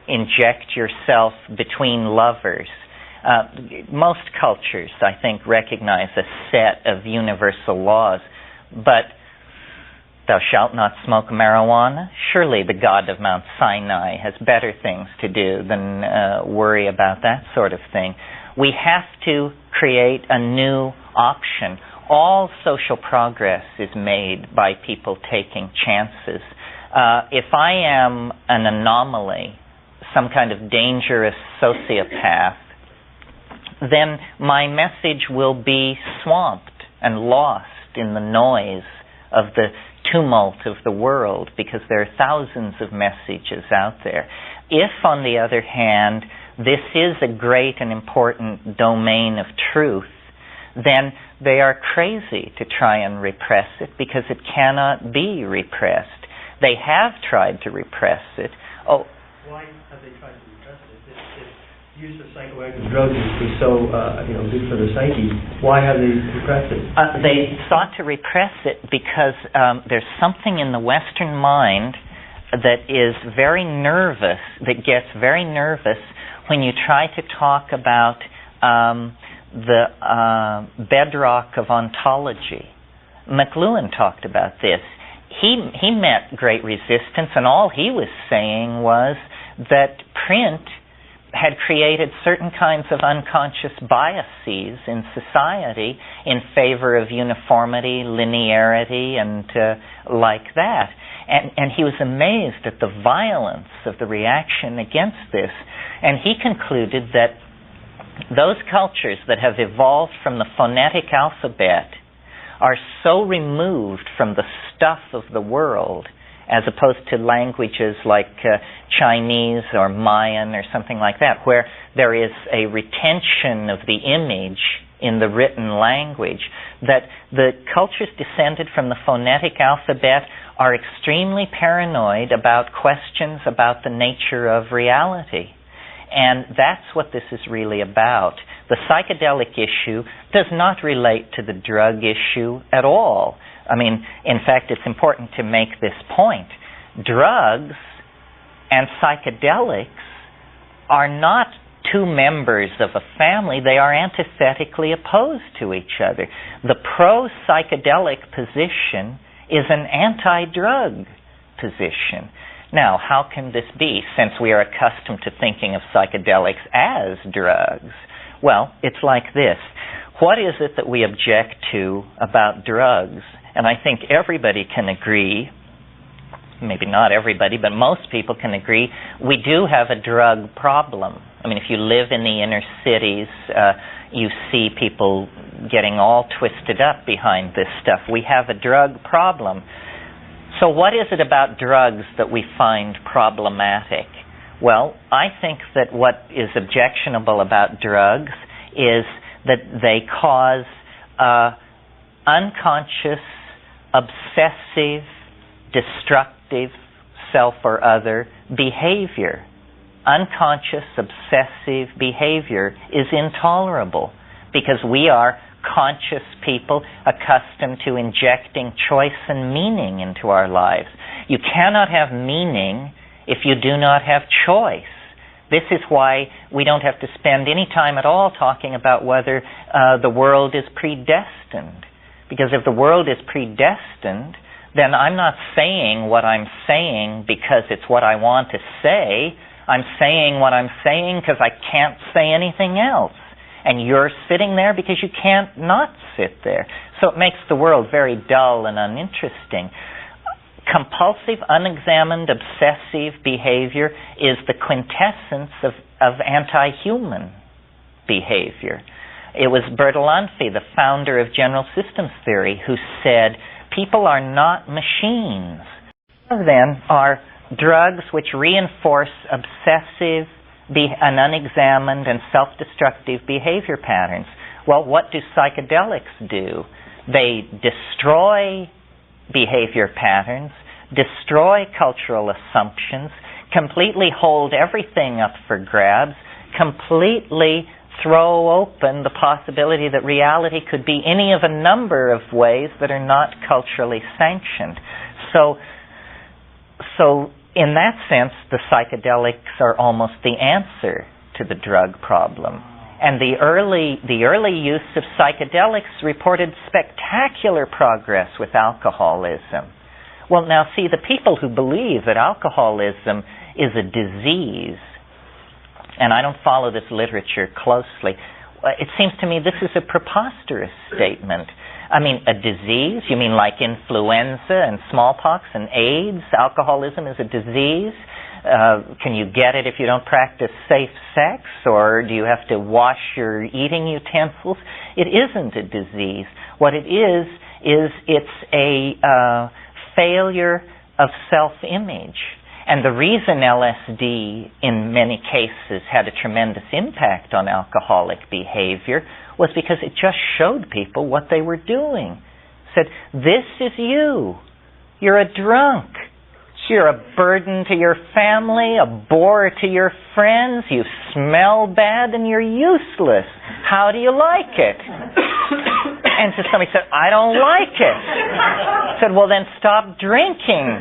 inject yourself between lovers. Most cultures, I think, recognize a set of universal laws. But thou shalt not smoke marijuana? Surely the God of Mount Sinai has better things to do than worry about that sort of thing. We have to create a new option. All social progress is made by people taking chances. If I am an anomaly, some kind of dangerous sociopath, then my message will be swamped and lost in the noise of the tumult of the world, because there are thousands of messages out there. If, on the other hand, this is a great and important domain of truth, then they are crazy to try and repress it, because it cannot be repressed. They have tried to repress it. Oh, why have they tried to repress it? If use of psychoactive drugs is so good for the psyche, why have they repressed it? They sought to repress it because there's something in the Western mind that is very nervous, that gets very nervous when you try to talk about the bedrock of ontology. McLuhan talked about this. He met great resistance, and all he was saying was that print had created certain kinds of unconscious biases in society in favor of uniformity, linearity, and like that. And he was amazed at the violence of the reaction against this. And he concluded that those cultures that have evolved from the phonetic alphabet are so removed from the stuff of the world, as opposed to languages like Chinese or Mayan or something like that, where there is a retention of the image in the written language, that the cultures descended from the phonetic alphabet are extremely paranoid about questions about the nature of reality. And that's what this is really about. The psychedelic issue does not relate to the drug issue at all. I mean, in fact, it's important to make this point. Drugs and psychedelics are not two members of a family. They are antithetically opposed to each other. The pro-psychedelic position is an anti-drug position. Now, how can this be, since we are accustomed to thinking of psychedelics as drugs? Well, it's like this. What is it that we object to about drugs? And I think everybody can agree, maybe not everybody, but most people can agree, we do have a drug problem. I mean, if you live in the inner cities, you see people getting all twisted up behind this stuff. We have a drug problem. So what is it about drugs that we find problematic? Well, I think that what is objectionable about drugs is that they cause unconscious, obsessive, destructive, self or other behavior. Unconscious, obsessive behavior is intolerable because we are conscious people accustomed to injecting choice and meaning into our lives. You cannot have meaning if you do not have choice. This is why we don't have to spend any time at all talking about whether the world is predestined. Because if the world is predestined, then I'm not saying what I'm saying because it's what I want to say. I'm saying what I'm saying because I can't say anything else. And you're sitting there because you can't not sit there. So it makes the world very dull and uninteresting. Compulsive, unexamined, obsessive behavior is the quintessence of anti-human behavior. It was Bertalanffy, the founder of general systems theory, who said, people are not machines. Then are drugs which reinforce obsessive and unexamined and self-destructive behavior patterns. Well, what do psychedelics do? They destroy behavior patterns, destroy cultural assumptions, completely hold everything up for grabs, completely throw open the possibility that reality could be any of a number of ways that are not culturally sanctioned. So in that sense, the psychedelics are almost the answer to the drug problem. And the early use of psychedelics reported spectacular progress with alcoholism. Well, now see, the people who believe that alcoholism is a disease, and I don't follow this literature closely, it seems to me this is a preposterous statement. I mean, a disease? You mean like influenza and smallpox and AIDS? Alcoholism is a disease? Can you get it if you don't practice safe sex? Or do you have to wash your eating utensils? It isn't a disease. What it is it's a failure of self-image. And the reason LSD in many cases had a tremendous impact on alcoholic behavior was because it just showed people what they were doing. It said, this is you. You're a drunk. You're a burden to your family, a bore to your friends. You smell bad and you're useless. How do you like it? And so somebody said, I don't like it. I said, well, then stop drinking.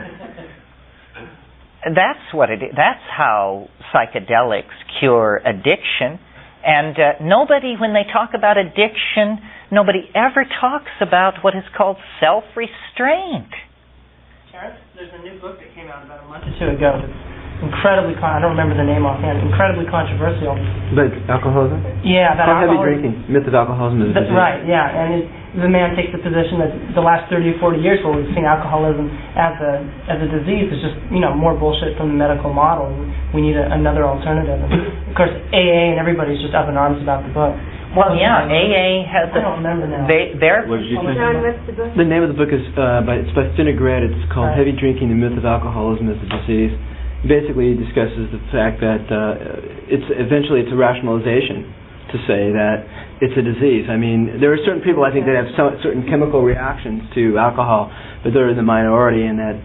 That's what it is. That's how psychedelics cure addiction. And nobody, when they talk about addiction, nobody ever talks about what is called self-restraint. Terrence, there's a new book that came out about a month or two ago that's incredibly, I don't remember the name offhand, incredibly controversial. But alcoholism? Yeah, about heavy alcoholism. drinking, myth of alcoholism is a disease. Right, yeah, and the man takes the position that the last 30 or 40 years where we've seen alcoholism as a disease is just, more bullshit from the medical model. We need another alternative. And of course, AA and everybody's just up in arms about the book. Well, yeah, AA has I don't remember now. What did you say? John, what's the book? The name of the book is it's by Finnegrad. It's called Heavy Drinking, the Myth of Alcoholism as a Disease. It basically discusses the fact that it's a rationalization to say that it's a disease. I mean, there are certain people, I think, that have certain chemical reactions to alcohol, but they're in the minority, and that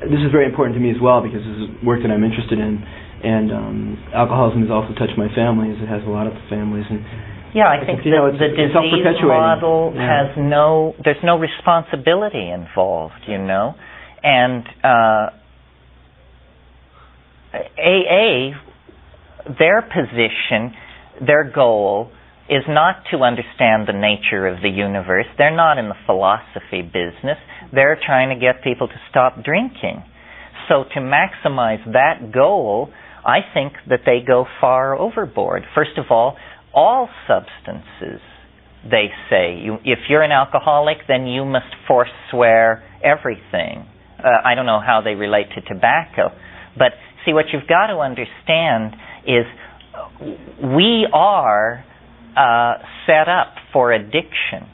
this is very important to me as well because this is work that I'm interested in. And alcoholism has also touched my family, as it has a lot of families. And yeah, I think the disease model has there's no responsibility involved, And AA, their position, their goal is not to understand the nature of the universe. They're not in the philosophy business. They're trying to get people to stop drinking. So to maximize that goal, I think that they go far overboard. First of all substances, they say, if you're an alcoholic, then you must forswear everything. I don't know how they relate to tobacco. But see, what you've got to understand is we are set up for addiction.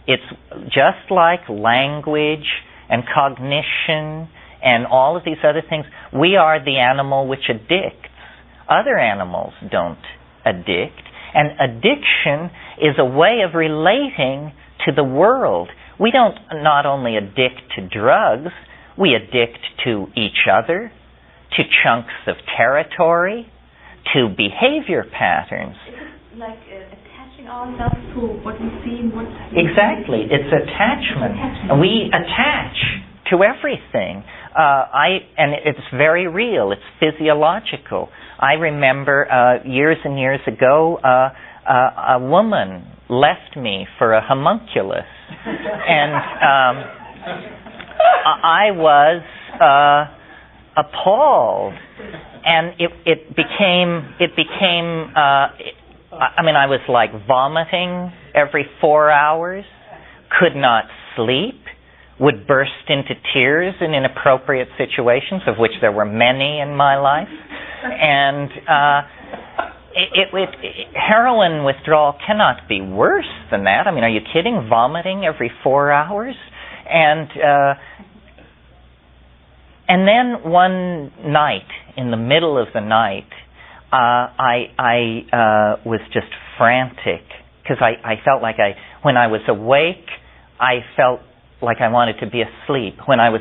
It's just like language and cognition and all of these other things. We are the animal which addicts. Other animals don't addict. And addiction is a way of relating to the world. We don't not only addict to drugs, we addict to each other, to chunks of territory, to behavior patterns. It's like attaching ourselves to what we see and what... Exactly. It's attachment. We attach to everything. And it's very real. It's physiological. I remember years and years ago, a woman left me for a homunculus, and I was appalled. And it became. I was like vomiting every 4 hours, could not sleep, would burst into tears in inappropriate situations, of which there were many in my life. And heroin withdrawal cannot be worse than that. Are you kidding? Vomiting every 4 hours? And then one night, in the middle of the night, I was just frantic because I felt like when I was awake, I felt like I wanted to be asleep. When I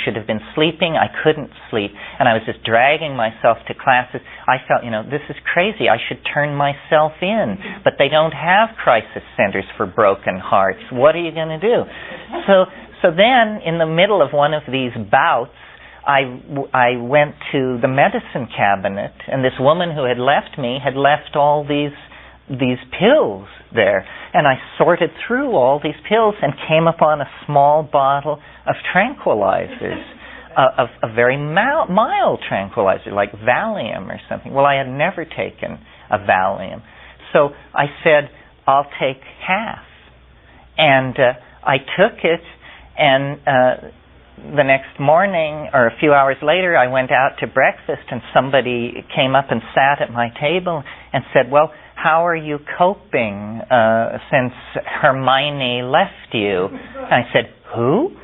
should have been sleeping, I couldn't sleep, and I was just dragging myself to classes. I felt, this is crazy. I should turn myself in, but they don't have crisis centers for broken hearts. What are you going to do? So then, in the middle of one of these bouts, I went to the medicine cabinet, and this woman who had left me had left all these pills there. And I sorted through all these pills and came upon a small bottle of tranquilizers, of a very mild tranquilizer, like Valium or something. Well, I had never taken a Valium. So I said, I'll take half. And I took it, and the next morning, or a few hours later, I went out to breakfast, and somebody came up and sat at my table and said, well, how are you coping since Hermione left you? And I said, who?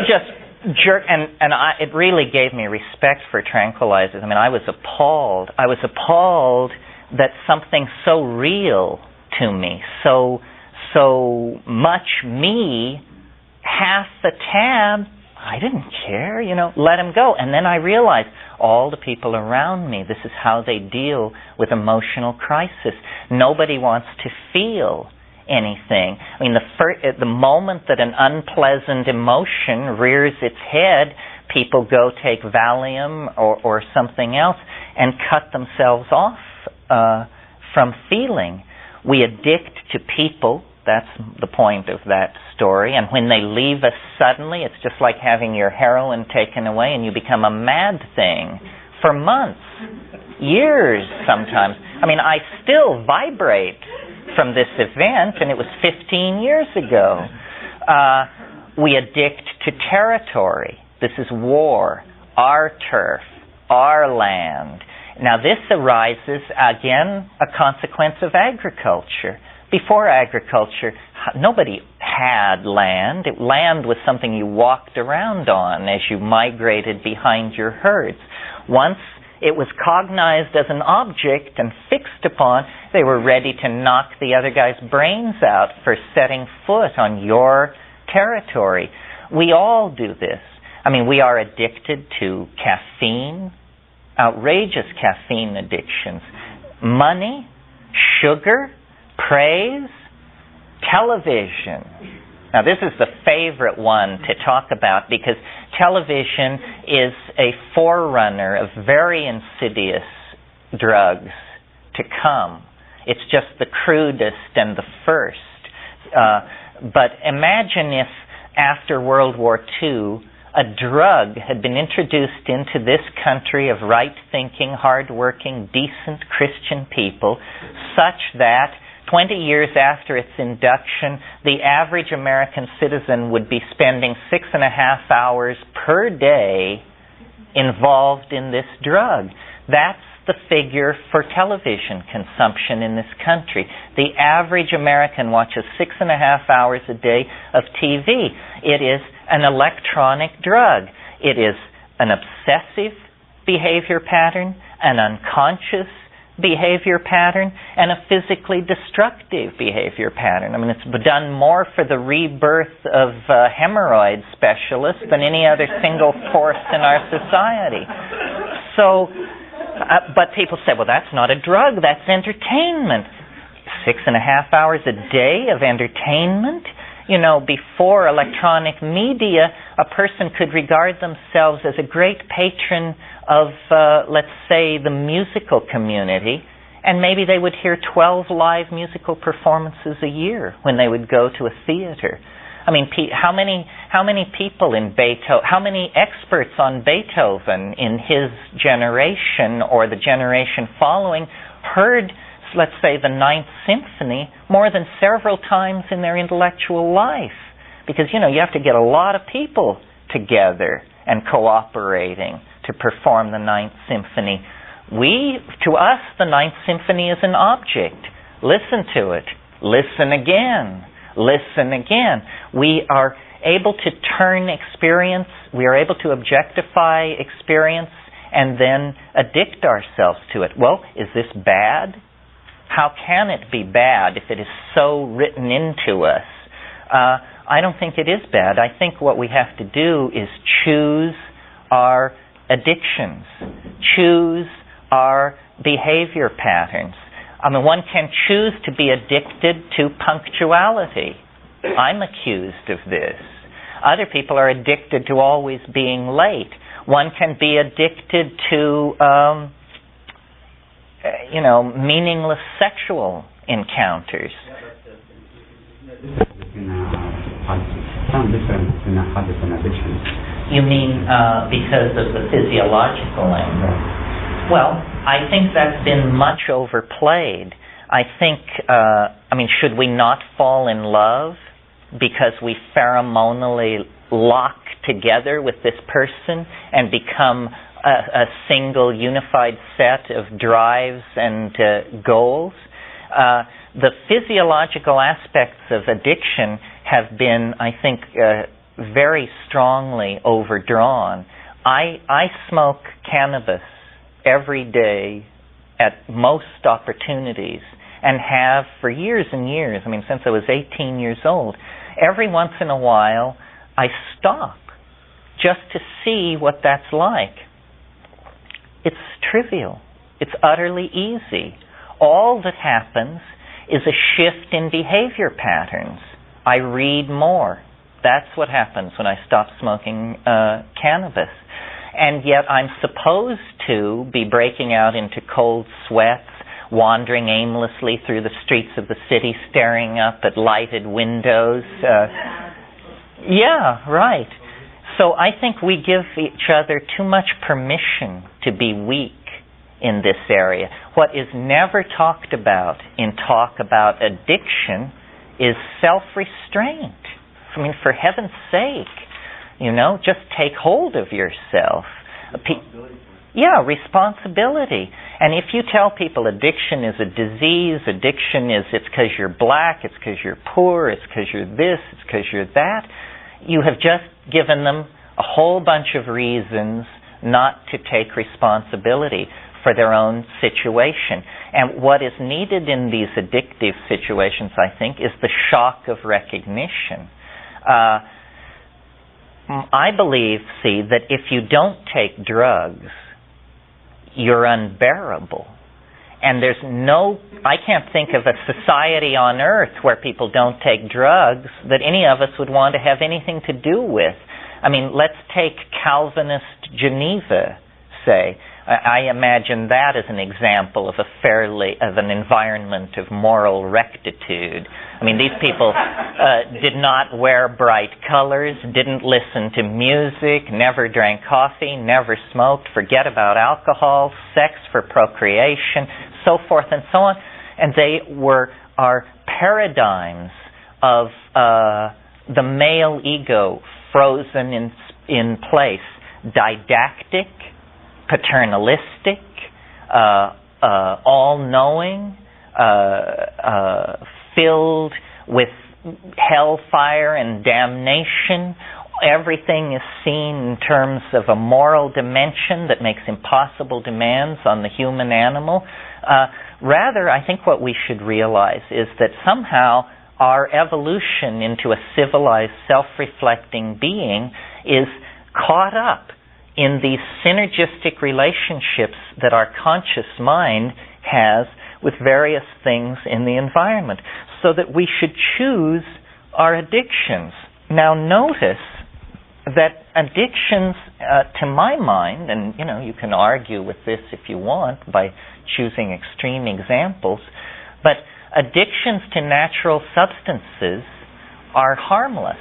Just jerk, and it really gave me respect for tranquilizers. I mean, I was appalled. I was appalled that something so real to me, so much me, half the tab, I didn't care, let him go. And then I realized all the people around me, this is how they deal with emotional crisis. Nobody wants to feel anything. I mean, the moment that an unpleasant emotion rears its head, people go take Valium or something else and cut themselves off from feeling. We addict to people. That's the point of that story. And when they leave us suddenly, it's just like having your heroin taken away and you become a mad thing for months, years sometimes. I mean, I still vibrate from this event, and it was 15 years ago. We addict to territory. This is war, our turf, our land. Now this arises, again, a consequence of agriculture. Before agriculture, nobody had land. Land was something you walked around on as you migrated behind your herds. Once it was cognized as an object and fixed upon, they were ready to knock the other guy's brains out for setting foot on your territory. We all do this. I mean, we are addicted to caffeine, outrageous caffeine addictions, money, sugar, praise, television. Now this is the favorite one to talk about because television is a forerunner of very insidious drugs to come. It's just the crudest and the first. But imagine if after World War II a drug had been introduced into this country of right-thinking, hard-working, decent Christian people such that 20 years after its induction, the average American citizen would be spending 6.5 hours per day involved in this drug. That's the figure for television consumption in this country. The average American watches 6.5 hours a day of TV. It is an electronic drug. It is an obsessive behavior pattern, an unconscious behavior pattern, and a physically destructive behavior pattern. I mean, it's done more for the rebirth of hemorrhoid specialists than any other single force in our society. So, but people say, well, that's not a drug, that's entertainment. 6.5 hours a day of entertainment? You know, before electronic media, a person could regard themselves as a great patron of, let's say, the musical community, and maybe they would hear 12 live musical performances a year when they would go to a theater. I mean, how many people in Beethoven, how many experts on Beethoven in his generation or the generation following heard, let's say, the Ninth Symphony more than several times in their intellectual life? Because, you know, you have to get a lot of people together and cooperating to perform the Ninth Symphony. To us, the Ninth Symphony is an object. Listen to it. Listen again. Listen again. We are able to turn experience, we are able to objectify experience and then addict ourselves to it. Well, is this bad? How can it be bad if it is so written into us? I don't think it is bad. I think what we have to do is choose our addictions, choose our behavior patterns. I mean, one can choose to be addicted to punctuality. I'm accused of this. Other people are addicted to always being late. One can be addicted to, meaningless sexual encounters. Some difference between habits and addictions. You mean because of the physiological angle? Well, I think that's been much overplayed. I think, should we not fall in love because we pheromonally lock together with this person and become a single unified set of drives and goals? The physiological aspects of addiction have been, I think, very strongly overdrawn. I smoke cannabis every day at most opportunities and have for years and years, since I was 18 years old. Every once in a while, I stop just to see what that's like. It's trivial. It's utterly easy. All that happens is a shift in behavior patterns. I read more. That's what happens when I stop smoking cannabis. And yet I'm supposed to be breaking out into cold sweats, wandering aimlessly through the streets of the city, staring up at lighted windows. Yeah, right. So I think we give each other too much permission to be weak in this area. What is never talked about in talk about addiction is self-restraint. For heaven's sake, just take hold of yourself. Responsibility. And if you tell people addiction is a disease, addiction is it's because you're black, it's because you're poor, it's because you're this, it's because you're that, you have just given them a whole bunch of reasons not to take responsibility for their own situation. And what is needed in these addictive situations, I think, is the shock of recognition. I believe, that if you don't take drugs, you're unbearable. And I can't think of a society on earth where people don't take drugs that any of us would want to have anything to do with. Let's take Calvinist Geneva, say. I imagine that as an example of an environment of moral rectitude. These people did not wear bright colors, didn't listen to music, never drank coffee, never smoked, forget about alcohol, sex for procreation, so forth and so on. And they are paradigms of the male ego frozen in place, didactic, paternalistic, all-knowing, filled with hellfire and damnation. Everything is seen in terms of a moral dimension that makes impossible demands on the human animal. Rather, I think what we should realize is that somehow our evolution into a civilized, self-reflecting being is caught up in these synergistic relationships that our conscious mind has with various things in the environment, so that we should choose our addictions. Now notice that addictions, to my mind, and you can argue with this if you want by choosing extreme examples, but addictions to natural substances are harmless.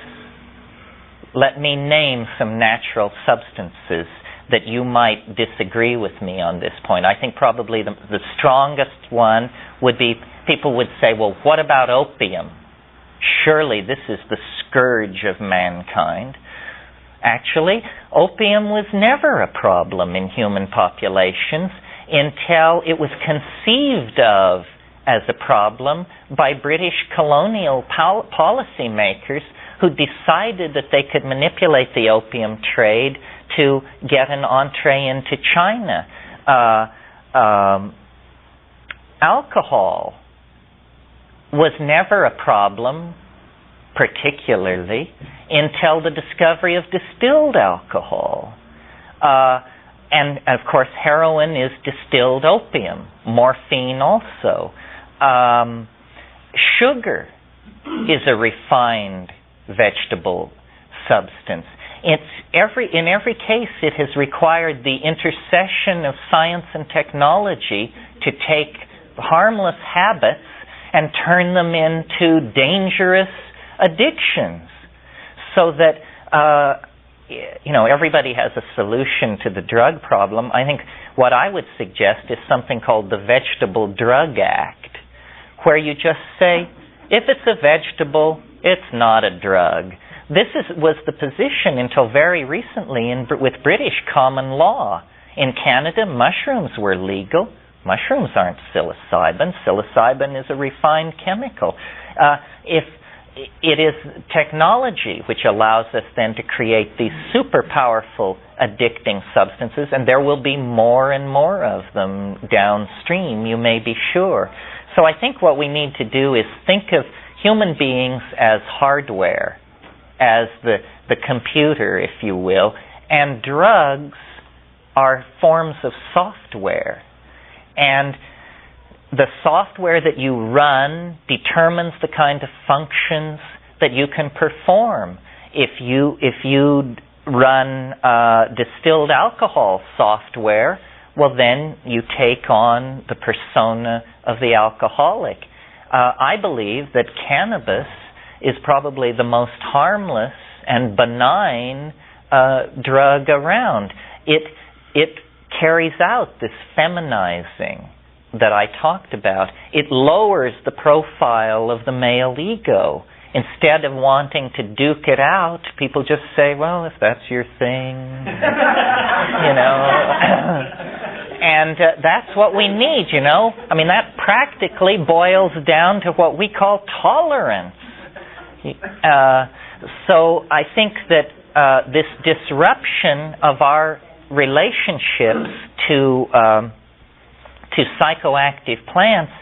Let me name some natural substances that you might disagree with me on this point. I think probably the strongest one would be, people would say, well, what about opium? Surely this is the scourge of mankind. Actually, opium was never a problem in human populations until it was conceived of as a problem by British colonial policymakers who decided that they could manipulate the opium trade to get an entree into China. Alcohol was never a problem, particularly, until the discovery of distilled alcohol. And of course, heroin is distilled opium, morphine also. Sugar is a refined vegetable substance. In every case, it has required the intercession of science and technology to take harmless habits and turn them into dangerous addictions, so that everybody has a solution to the drug problem. I think what I would suggest is something called the Vegetable Drug Act, where you just say, if it's a vegetable, it's not a drug. This was the position until very recently with British common law. In Canada, mushrooms were legal. Mushrooms aren't psilocybin. Psilocybin is a refined chemical. If it is technology which allows us then to create these super powerful addicting substances, and there will be more and more of them downstream, you may be sure. So I think what we need to do is think of human beings as hardware, as the computer, if you will, and drugs are forms of software. And the software that you run determines the kind of functions that you can perform. If you run distilled alcohol software, well, then you take on the persona of the alcoholic. I believe that cannabis is probably the most harmless and benign drug around. It carries out this feminizing that I talked about. It lowers the profile of the male ego. Instead of wanting to duke it out, people just say, well, if that's your thing, And that's what we need, I mean, that practically boils down to what we call tolerance. So I think that this disruption of our relationships to psychoactive plants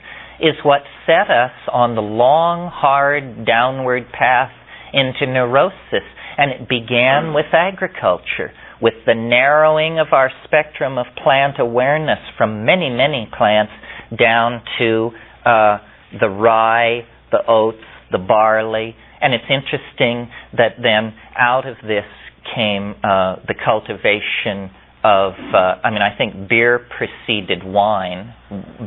is what set us on the long, hard, downward path into neurosis. And it began with agriculture, with the narrowing of our spectrum of plant awareness from many, many plants down to the rye, the oats, the barley. And it's interesting that then out of this came the cultivation of, I think beer preceded wine.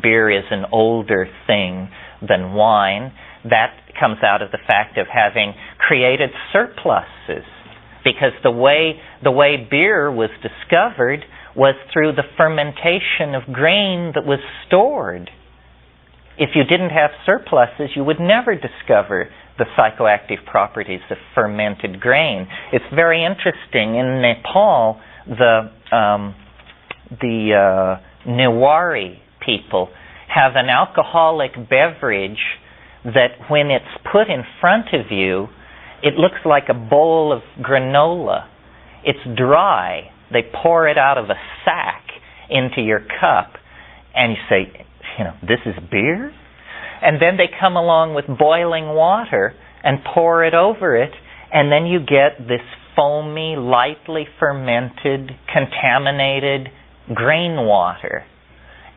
Beer is an older thing than wine. That comes out of the fact of having created surpluses. Because the way beer was discovered was through the fermentation of grain that was stored. If you didn't have surpluses, you would never discover the psychoactive properties of fermented grain. It's very interesting. In Nepal, the Newari people have an alcoholic beverage that when it's put in front of you, it looks like a bowl of granola. It's dry. They pour it out of a sack into your cup, and you say, this is beer? And then they come along with boiling water and pour it over it, and then you get this foamy, lightly fermented, contaminated grain water.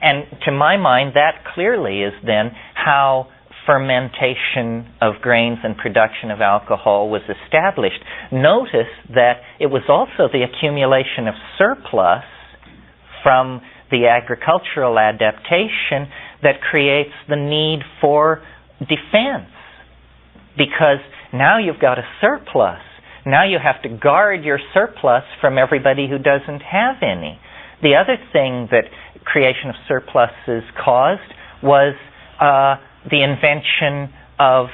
And to my mind, that clearly is then how fermentation of grains and production of alcohol was established. Notice that it was also the accumulation of surplus from the agricultural adaptation that creates the need for defense. Because now you've got a surplus. Now you have to guard your surplus from everybody who doesn't have any. The other thing that creation of surpluses caused was the invention of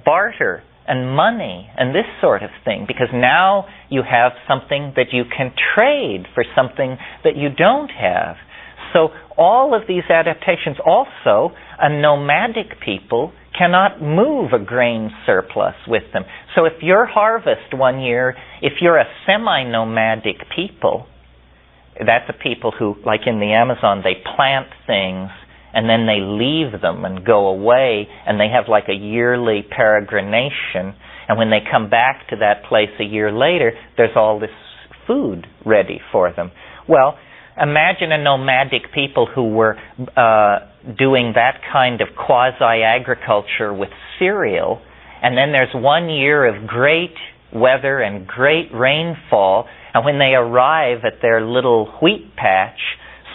barter and money and this sort of thing, because now you have something that you can trade for something that you don't have. So all of these adaptations, also a nomadic people cannot move a grain surplus with them. So if your harvest one year, if you're a semi-nomadic people, that's a people who, like in the Amazon, they plant things and then they leave them and go away, and they have like a yearly peregrination, and when they come back to that place a year later, there's all this food ready for them. Well, imagine a nomadic people who were doing that kind of quasi-agriculture with cereal, and then there's 1 year of great weather and great rainfall, and when they arrive at their little wheat patch,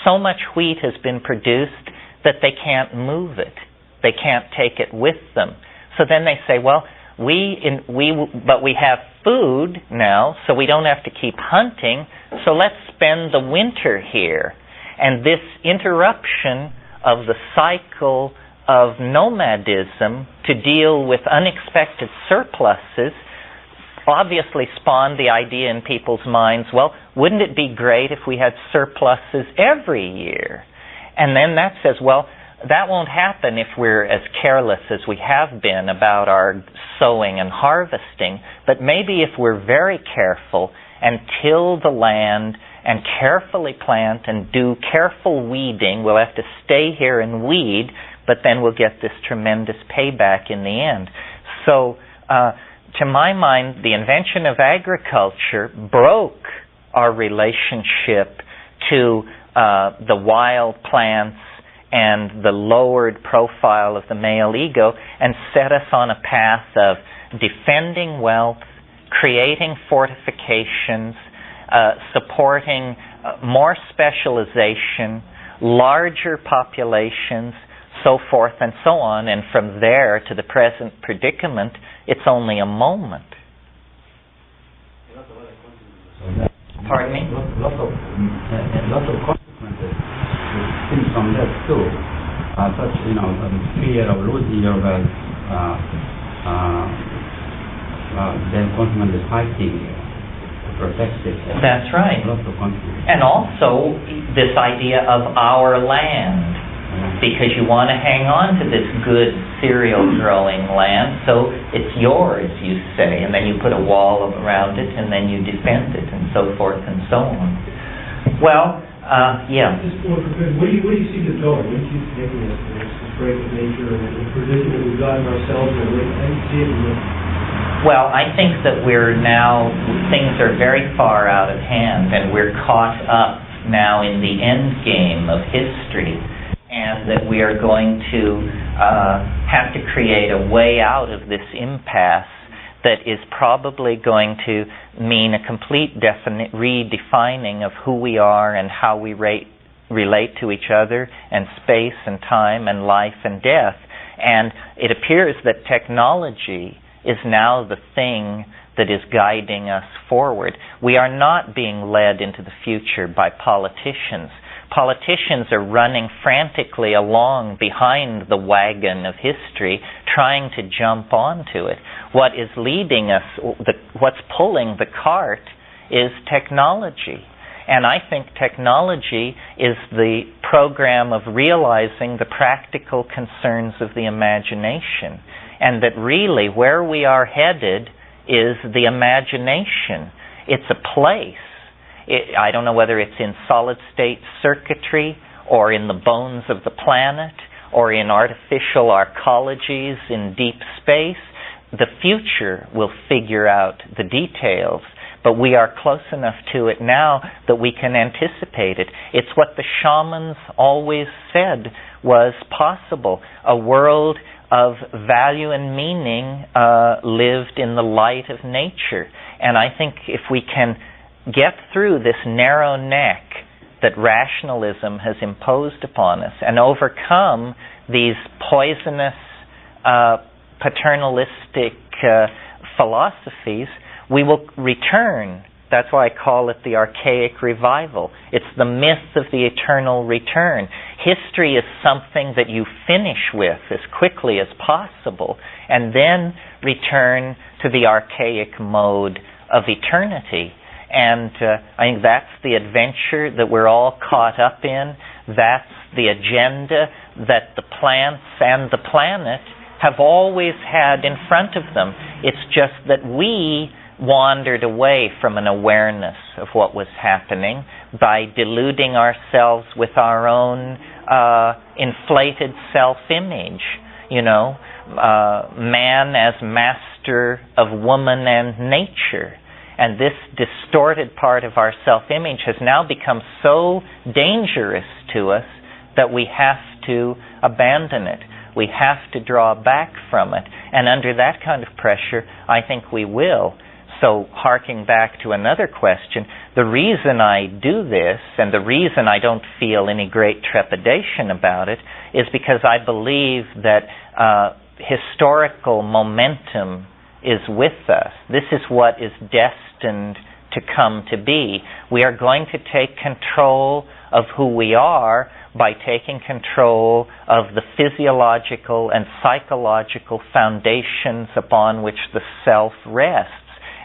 so much wheat has been produced that they can't move it. They can't take it with them. So then they say, well, but we have food now, so we don't have to keep hunting, so let's spend the winter here. And this interruption of the cycle of nomadism to deal with unexpected surpluses obviously spawned the idea in people's minds, well, wouldn't it be great if we had surpluses every year? And then that says, well, that won't happen if we're as careless as we have been about our sowing and harvesting, but maybe if we're very careful and till the land and carefully plant and do careful weeding, we'll have to stay here and weed, but then we'll get this tremendous payback in the end. So, to my mind, the invention of agriculture broke our relationship to the wild plants and the lowered profile of the male ego, and set us on a path of defending wealth, creating fortifications, supporting more specialization, larger populations, so forth and so on. And from there to the present predicament, it's only a moment. Pardon me? Lots of consequences stem from that too. Such, fear of losing your wealth, then consequently fighting to protect it. That's right. Lots of consequences. And also this idea of our land, because you want to hang on to this good cereal growing land, so it's yours, you say, and then you put a wall around it, and then you defend it, and so forth and so on. Well, yeah. Where do you see this going? Where do you see taking this break with nature and the position that we've gotten ourselves in? How do you see it? Well, I think that things are very far out of hand, and we're caught up now in the end game of history, and that we are going to have to create a way out of this impasse that is probably going to mean a complete redefining of who we are and how we relate to each other, and space and time and life and death. And it appears that technology is now the thing that is guiding us forward. We are not being led into the future by politicians. Politicians are running frantically along behind the wagon of history, trying to jump onto it. What is leading us, what's pulling the cart, is technology. And I think technology is the program of realizing the practical concerns of the imagination. And that really where we are headed is the imagination. It's a place. I don't know whether it's in solid-state circuitry or in the bones of the planet or in artificial arcologies in deep space. The future will figure out the details, but we are close enough to it now that we can anticipate it. It's what the shamans always said was possible, a world of value and meaning lived in the light of nature. And I think if we can get through this narrow neck that rationalism has imposed upon us and overcome these poisonous paternalistic philosophies, we will return. That's why I call it the archaic revival. It's the myth of the eternal return. History is something that you finish with as quickly as possible and then return to the archaic mode of eternity. And I think that's the adventure that we're all caught up in. That's the agenda that the plants and the planet have always had in front of them. It's just that we wandered away from an awareness of what was happening by deluding ourselves with our own inflated self-image. You know, man as master of woman and nature. And this distorted part of our self-image has now become so dangerous to us that we have to abandon it. We have to draw back from it. And under that kind of pressure, I think we will. So, harking back to another question, the reason I do this, and the reason I don't feel any great trepidation about it, is because I believe that historical momentum is with us. This is what is destined to come to be. We are going to take control of who we are by taking control of the physiological and psychological foundations upon which the self rests.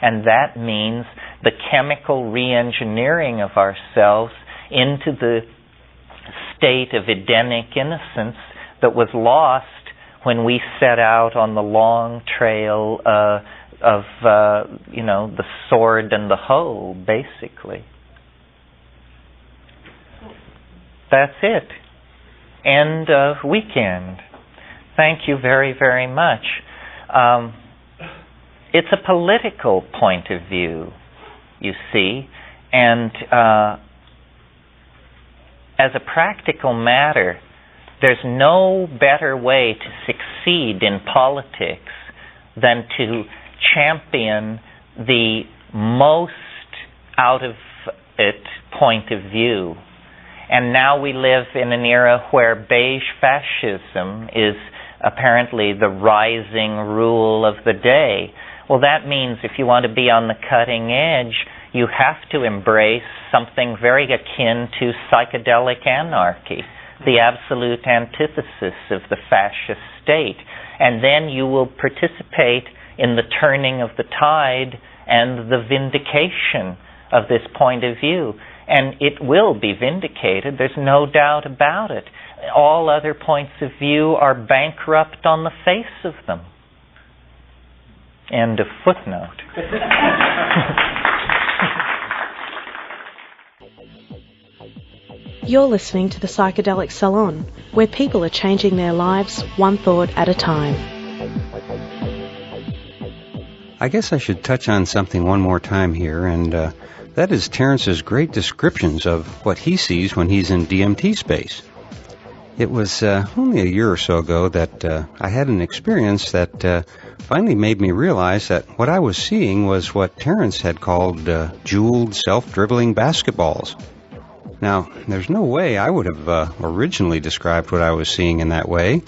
And that means the chemical re-engineering of ourselves into the state of Edenic innocence that was lost when we set out on the long trail of the sword and the hoe, basically. That's it. End of weekend. Thank you very, very much. It's a political point of view, you see, and as a practical matter, there's no better way to succeed in politics than to champion the most out of it point of view. And now we live in an era where beige fascism is apparently the rising rule of the day. Well, that means if you want to be on the cutting edge, you have to embrace something very akin to psychedelic anarchy, the absolute antithesis of the fascist state. And then you will participate in the turning of the tide and the vindication of this point of view. And it will be vindicated, there's no doubt about it. All other points of view are bankrupt on the face of them. End of footnote. You're listening to the Psychedelic Salon, where people are changing their lives one thought at a time. I guess I should touch on something one more time here, and that is Terence's great descriptions of what he sees when he's in DMT space. It was only a year or so ago that I had an experience that finally made me realize that what I was seeing was what Terence had called jeweled, self-dribbling basketballs. Now, there's no way I would have originally described what I was seeing in that way,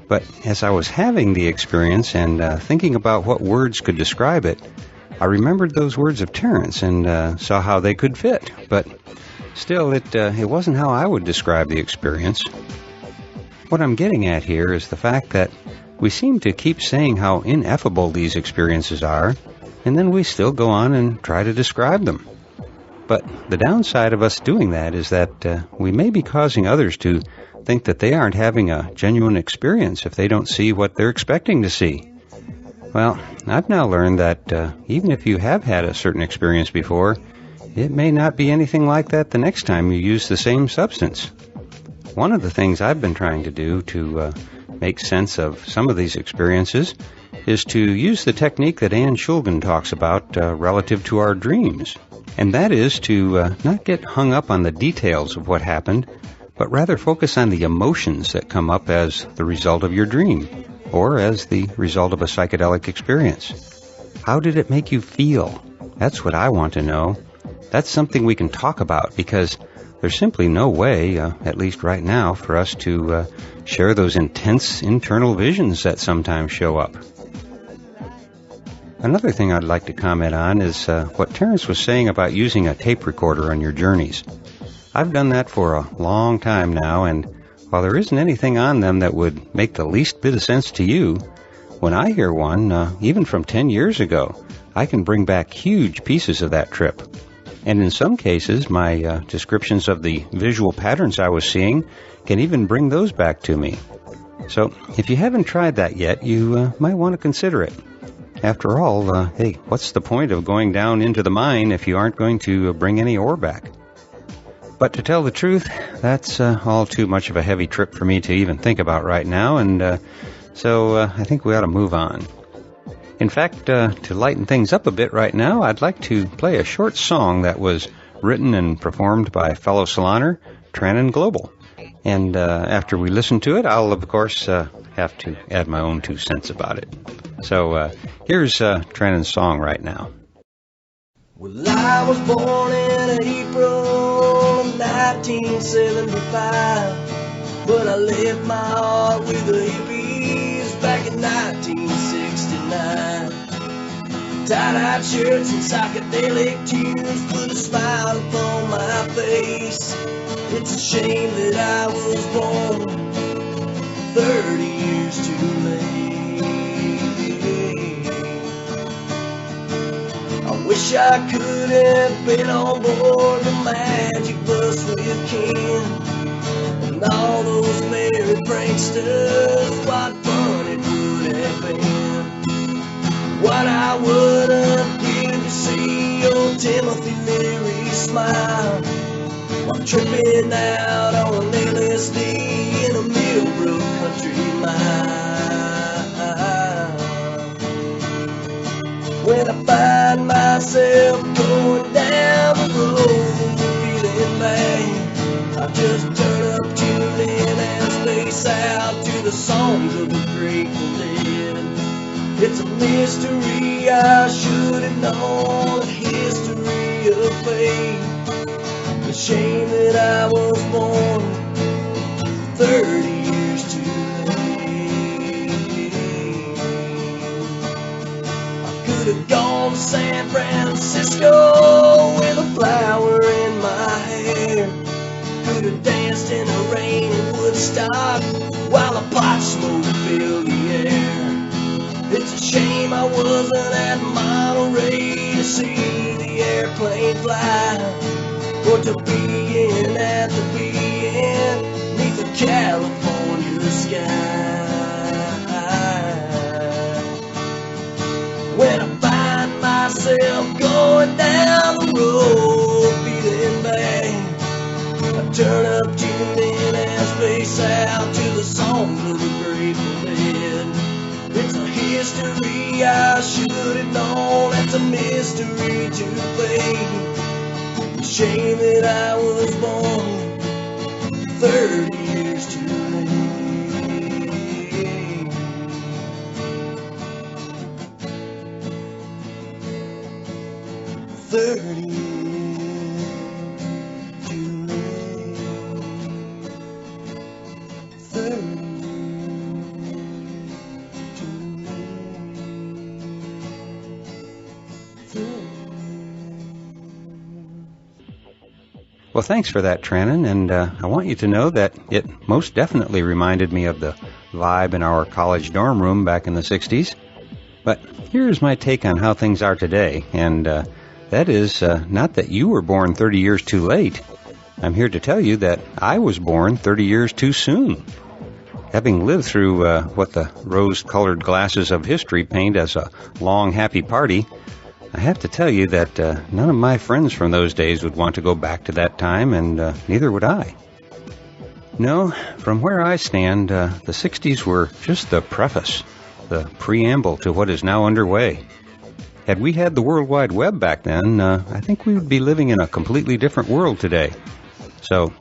but as I was having the experience and thinking about what words could describe it, I remembered those words of Terence and saw how they could fit, but still, it wasn't how I would describe the experience. What I'm getting at here is the fact that we seem to keep saying how ineffable these experiences are, and then we still go on and try to describe them. But the downside of us doing that is that we may be causing others to think that they aren't having a genuine experience if they don't see what they're expecting to see. Well, I've now learned that even if you have had a certain experience before, it may not be anything like that the next time you use the same substance. One of the things I've been trying to do to make sense of some of these experiences is to use the technique that Anne Shulgin talks about relative to our dreams. And that is to not get hung up on the details of what happened, but rather focus on the emotions that come up as the result of your dream, or as the result of a psychedelic experience. How did it make you feel? That's what I want to know. That's something we can talk about, because there's simply no way, at least right now, for us to share those intense internal visions that sometimes show up. Another thing I'd like to comment on is what Terence was saying about using a tape recorder on your journeys. I've done that for a long time now, and while there isn't anything on them that would make the least bit of sense to you, when I hear one, even from 10 years ago, I can bring back huge pieces of that trip. And in some cases, my descriptions of the visual patterns I was seeing can even bring those back to me. So if you haven't tried that yet, you might want to consider it. After all, hey, what's the point of going down into the mine if you aren't going to bring any ore back? But to tell the truth, that's all too much of a heavy trip for me to even think about right now, and so I think we ought to move on. In fact, to lighten things up a bit right now, I'd like to play a short song that was written and performed by fellow Saloner, Trannon Global. And after we listen to it, I'll, of course, have to add my own 2 cents about it. So here's Trannon's song right now. Well, I was born in April of 1975, but I left my heart with the hippies back in 1969. Tie-dyed shirts and psychedelic tunes put a smile upon my face. It's a shame that I was born 30 years too late. I wish I could have been on board the magic bus with Ken and all those merry pranksters. What fun it would have been. What I wouldn't give to see old Timothy Leary smile while tripping out on LSD in a Millbrook country mile. When I find myself going down the road feeling bad, I just turn up, tune in, and space out to the songs of the Grateful Dead. It's a mystery I should have known, a history of fate. A shame that I was born 30 years too late. I could have gone to San Francisco with a flower in my hair. Could have danced in the rain in Woodstock while the pot smoke filled the air. It's a shame I wasn't at Monterey to see the airplane fly, or to be in at the being neath the California sky. When I find myself going down the road feeling bad, I turn up, tune in, and space out to the songs of the Grateful Dead. It's a history I should have known, it's a mystery to fate. Shame that I was born 30 years too late. 30 years too late. 30 Well, thanks for that, Trannon, and I want you to know that it most definitely reminded me of the vibe in our college dorm room back in the 60s. But here's my take on how things are today, and that is not that you were born 30 years too late. I'm here to tell you that I was born 30 years too soon. Having lived through what the rose-colored glasses of history paint as a long, happy party, I have to tell you that none of my friends from those days would want to go back to that time, and neither would I. No, from where I stand, the 60s were just the preface, the preamble to what is now underway. Had we had the World Wide Web back then, I think we would be living in a completely different world today. So,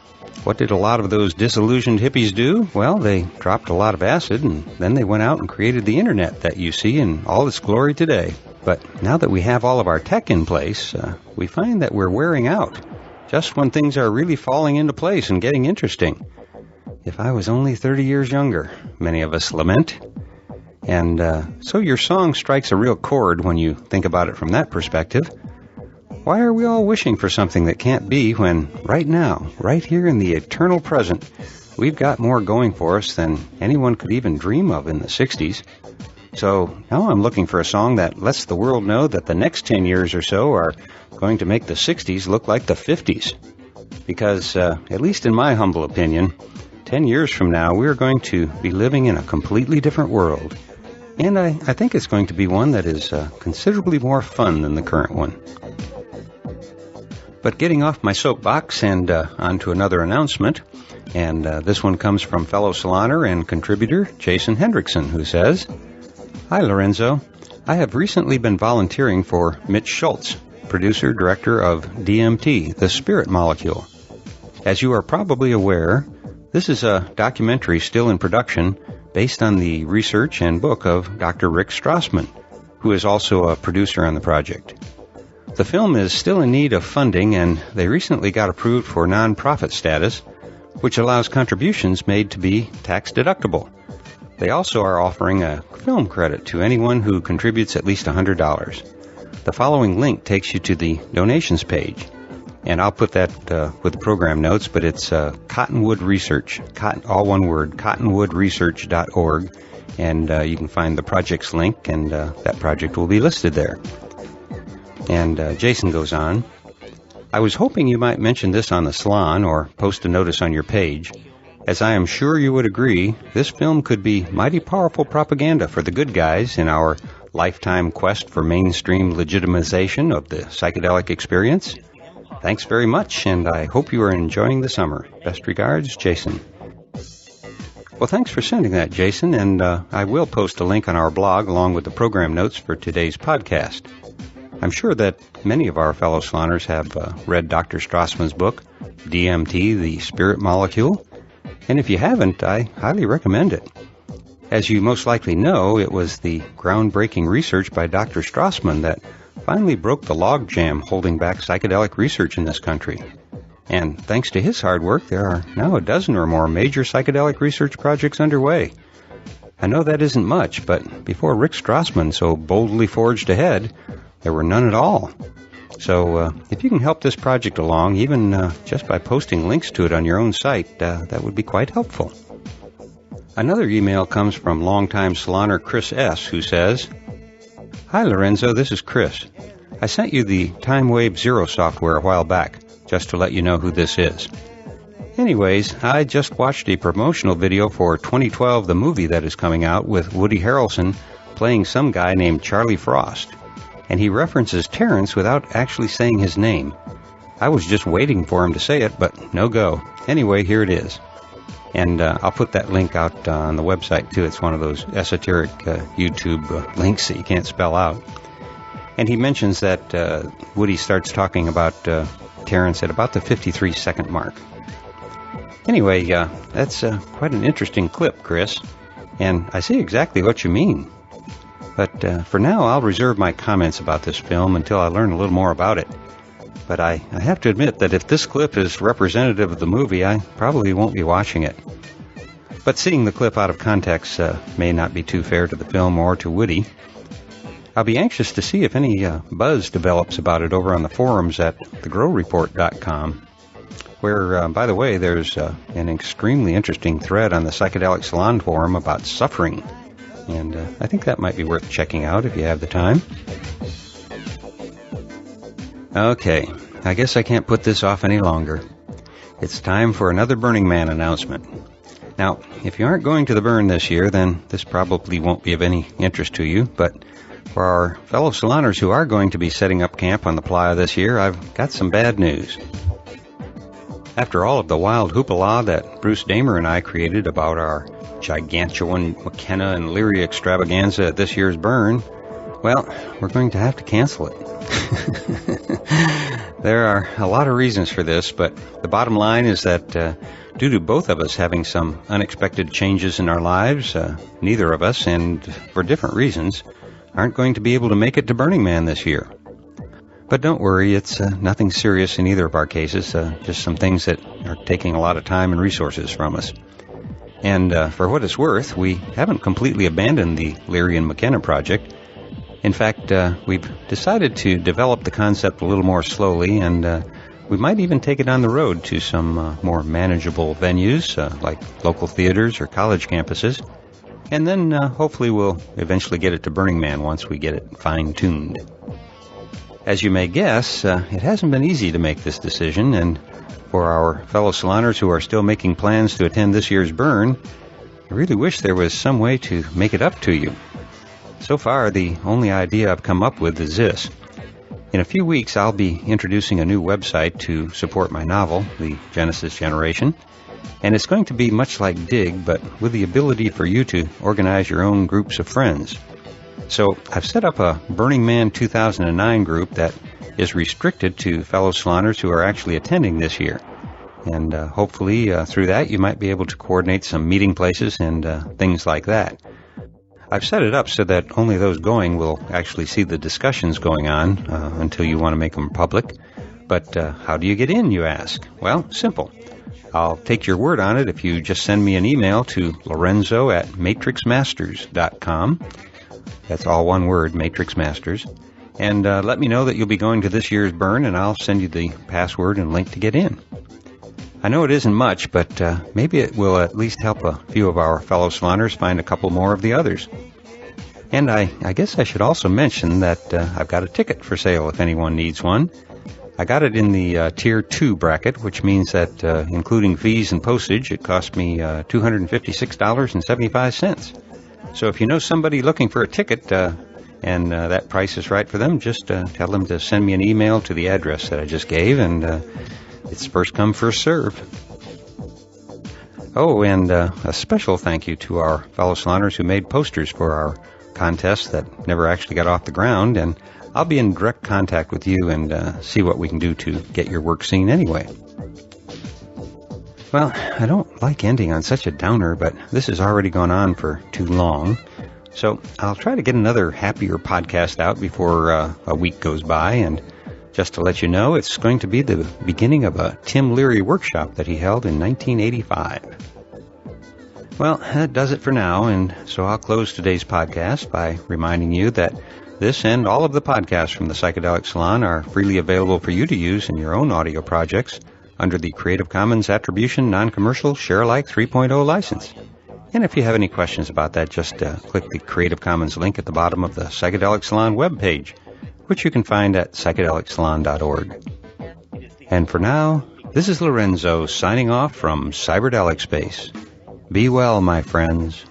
what did a lot of those disillusioned hippies do? Well, they dropped a lot of acid, and then they went out and created the internet that you see in all its glory today. But now that we have all of our tech in place, we find that we're wearing out, just when things are really falling into place and getting interesting. If I was only 30 years younger, many of us lament. And so your song strikes a real chord when you think about it from that perspective. Why are we all wishing for something that can't be when right now, right here in the eternal present, we've got more going for us than anyone could even dream of in the 60s? So now I'm looking for a song that lets the world know that the next 10 years or so are going to make the 60s look like the 50s. Because, at least in my humble opinion, 10 years from now, we are going to be living in a completely different world. And I think it's going to be one that is considerably more fun than the current one. But getting off my soapbox and on to another announcement, and this one comes from fellow Saloner and contributor Jason Hendrickson, who says, "Hi, Lorenzo. I have recently been volunteering for Mitch Schultz, producer, director of DMT, the Spirit Molecule. As you are probably aware, this is a documentary still in production based on the research and book of Dr. Rick Strassman, who is also a producer on the project. The film is still in need of funding, and they recently got approved for nonprofit status, which allows contributions made to be tax deductible. They also are offering a film credit to anyone who contributes at least $100. The following link takes you to the donations page, and I'll put that with the program notes, but it's Cottonwood Research, all one word, cottonwoodresearch.org, and you can find the project's link, and that project will be listed there." And Jason goes on, "I was hoping you might mention this on the salon or post a notice on your page. As I am sure you would agree, this film could be mighty powerful propaganda for the good guys in our lifetime quest for mainstream legitimization of the psychedelic experience. Thanks very much, and I hope you are enjoying the summer. Best regards, Jason." Well, thanks for sending that, Jason, and I will post a link on our blog along with the program notes for today's podcast. I'm sure that many of our fellow Saloners have read Dr. Strassman's book, DMT, the Spirit Molecule, and if you haven't, I highly recommend it. As you most likely know, it was the groundbreaking research by Dr. Strassman that finally broke the logjam holding back psychedelic research in this country. And thanks to his hard work, there are now a dozen or more major psychedelic research projects underway. I know that isn't much, but before Rick Strassman so boldly forged ahead, there were none at all. So if you can help this project along, even just by posting links to it on your own site, that would be quite helpful. Another email comes from longtime Saloner Chris S., who says, "Hi, Lorenzo, this is Chris. I sent you the Time Wave Zero software a while back, just to let you know who this is. Anyways, I just watched a promotional video for 2012, the movie that is coming out, with Woody Harrelson playing some guy named Charlie Frost. And he references Terrence without actually saying his name. I was just waiting for him to say it, but no go. Anyway, here it is. And I'll put that link out on the website, too. It's one of those esoteric YouTube links that you can't spell out. And he mentions that Woody starts talking about Terrence at about the 53-second mark. Anyway, that's quite an interesting clip, Chris. And I see exactly what you mean. But for now, I'll reserve my comments about this film until I learn a little more about it. But I have to admit that if this clip is representative of the movie, I probably won't be watching it. But seeing the clip out of context may not be too fair to the film or to Woody. I'll be anxious to see if any buzz develops about it over on the forums at thegrowreport.com, where, by the way, there's an extremely interesting thread on the Psychedelic Salon forum about suffering. And I think that might be worth checking out if you have the time. Okay, I guess I can't put this off any longer. It's time for another Burning Man announcement. Now, if you aren't going to the burn this year, then this probably won't be of any interest to you, but for our fellow Saloners who are going to be setting up camp on the playa this year, I've got some bad news. After all of the wild hoopla that Bruce Damer and I created about our gigantuan McKenna and Leary extravaganza at this year's burn, well, we're going to have to cancel it. There are a lot of reasons for this, but the bottom line is that due to both of us having some unexpected changes in our lives, neither of us, and for different reasons, aren't going to be able to make it to Burning Man this year. But don't worry, it's nothing serious in either of our cases, just some things that are taking a lot of time and resources from us. And for what it's worth, we haven't completely abandoned the Leary and McKenna project. In fact, we've decided to develop the concept a little more slowly, and we might even take it on the road to some more manageable venues, like local theaters or college campuses. And then hopefully we'll eventually get it to Burning Man once we get it fine-tuned. As you may guess, it hasn't been easy to make this decision, and for our fellow saloners who are still making plans to attend this year's burn, I really wish there was some way to make it up to you. So far, the only idea I've come up with is this. In a few weeks, I'll be introducing a new website to support my novel, The Genesis Generation, and it's going to be much like Dig, but with the ability for you to organize your own groups of friends. So I've set up a Burning Man 2009 group that is restricted to fellow saloners who are actually attending this year. And hopefully through that you might be able to coordinate some meeting places and things like that. I've set it up so that only those going will actually see the discussions going on until you want to make them public. But how do you get in, you ask? Well, simple. I'll take your word on it if you just send me an email to lorenzo@matrixmasters.com. That's all one word, Matrix Masters. And let me know that you'll be going to this year's burn, and I'll send you the password and link to get in. I know it isn't much, but maybe it will at least help a few of our fellow saloners find a couple more of the others. And I guess I should also mention that I've got a ticket for sale if anyone needs one. I got it in the Tier 2 bracket, which means that including fees and postage, it cost me $256.75. So if you know somebody looking for a ticket and that price is right for them, just tell them to send me an email to the address that I just gave, and it's first come, first serve. Oh, and a special thank you to our fellow saloners who made posters for our contest that never actually got off the ground, and I'll be in direct contact with you and see what we can do to get your work seen anyway. Well, I don't like ending on such a downer, but this has already gone on for too long. So I'll try to get another happier podcast out before a week goes by. And just to let you know, it's going to be the beginning of a Tim Leary workshop that he held in 1985. Well, that does it for now. And so I'll close today's podcast by reminding you that this and all of the podcasts from the Psychedelic Salon are freely available for you to use in your own audio projects under the Creative Commons Attribution Non-Commercial Share-alike 3.0 license. And if you have any questions about that, just click the Creative Commons link at the bottom of the Psychedelic Salon webpage, which you can find at psychedelicsalon.org. And for now, this is Lorenzo signing off from Cyberdelic Space. Be well, my friends.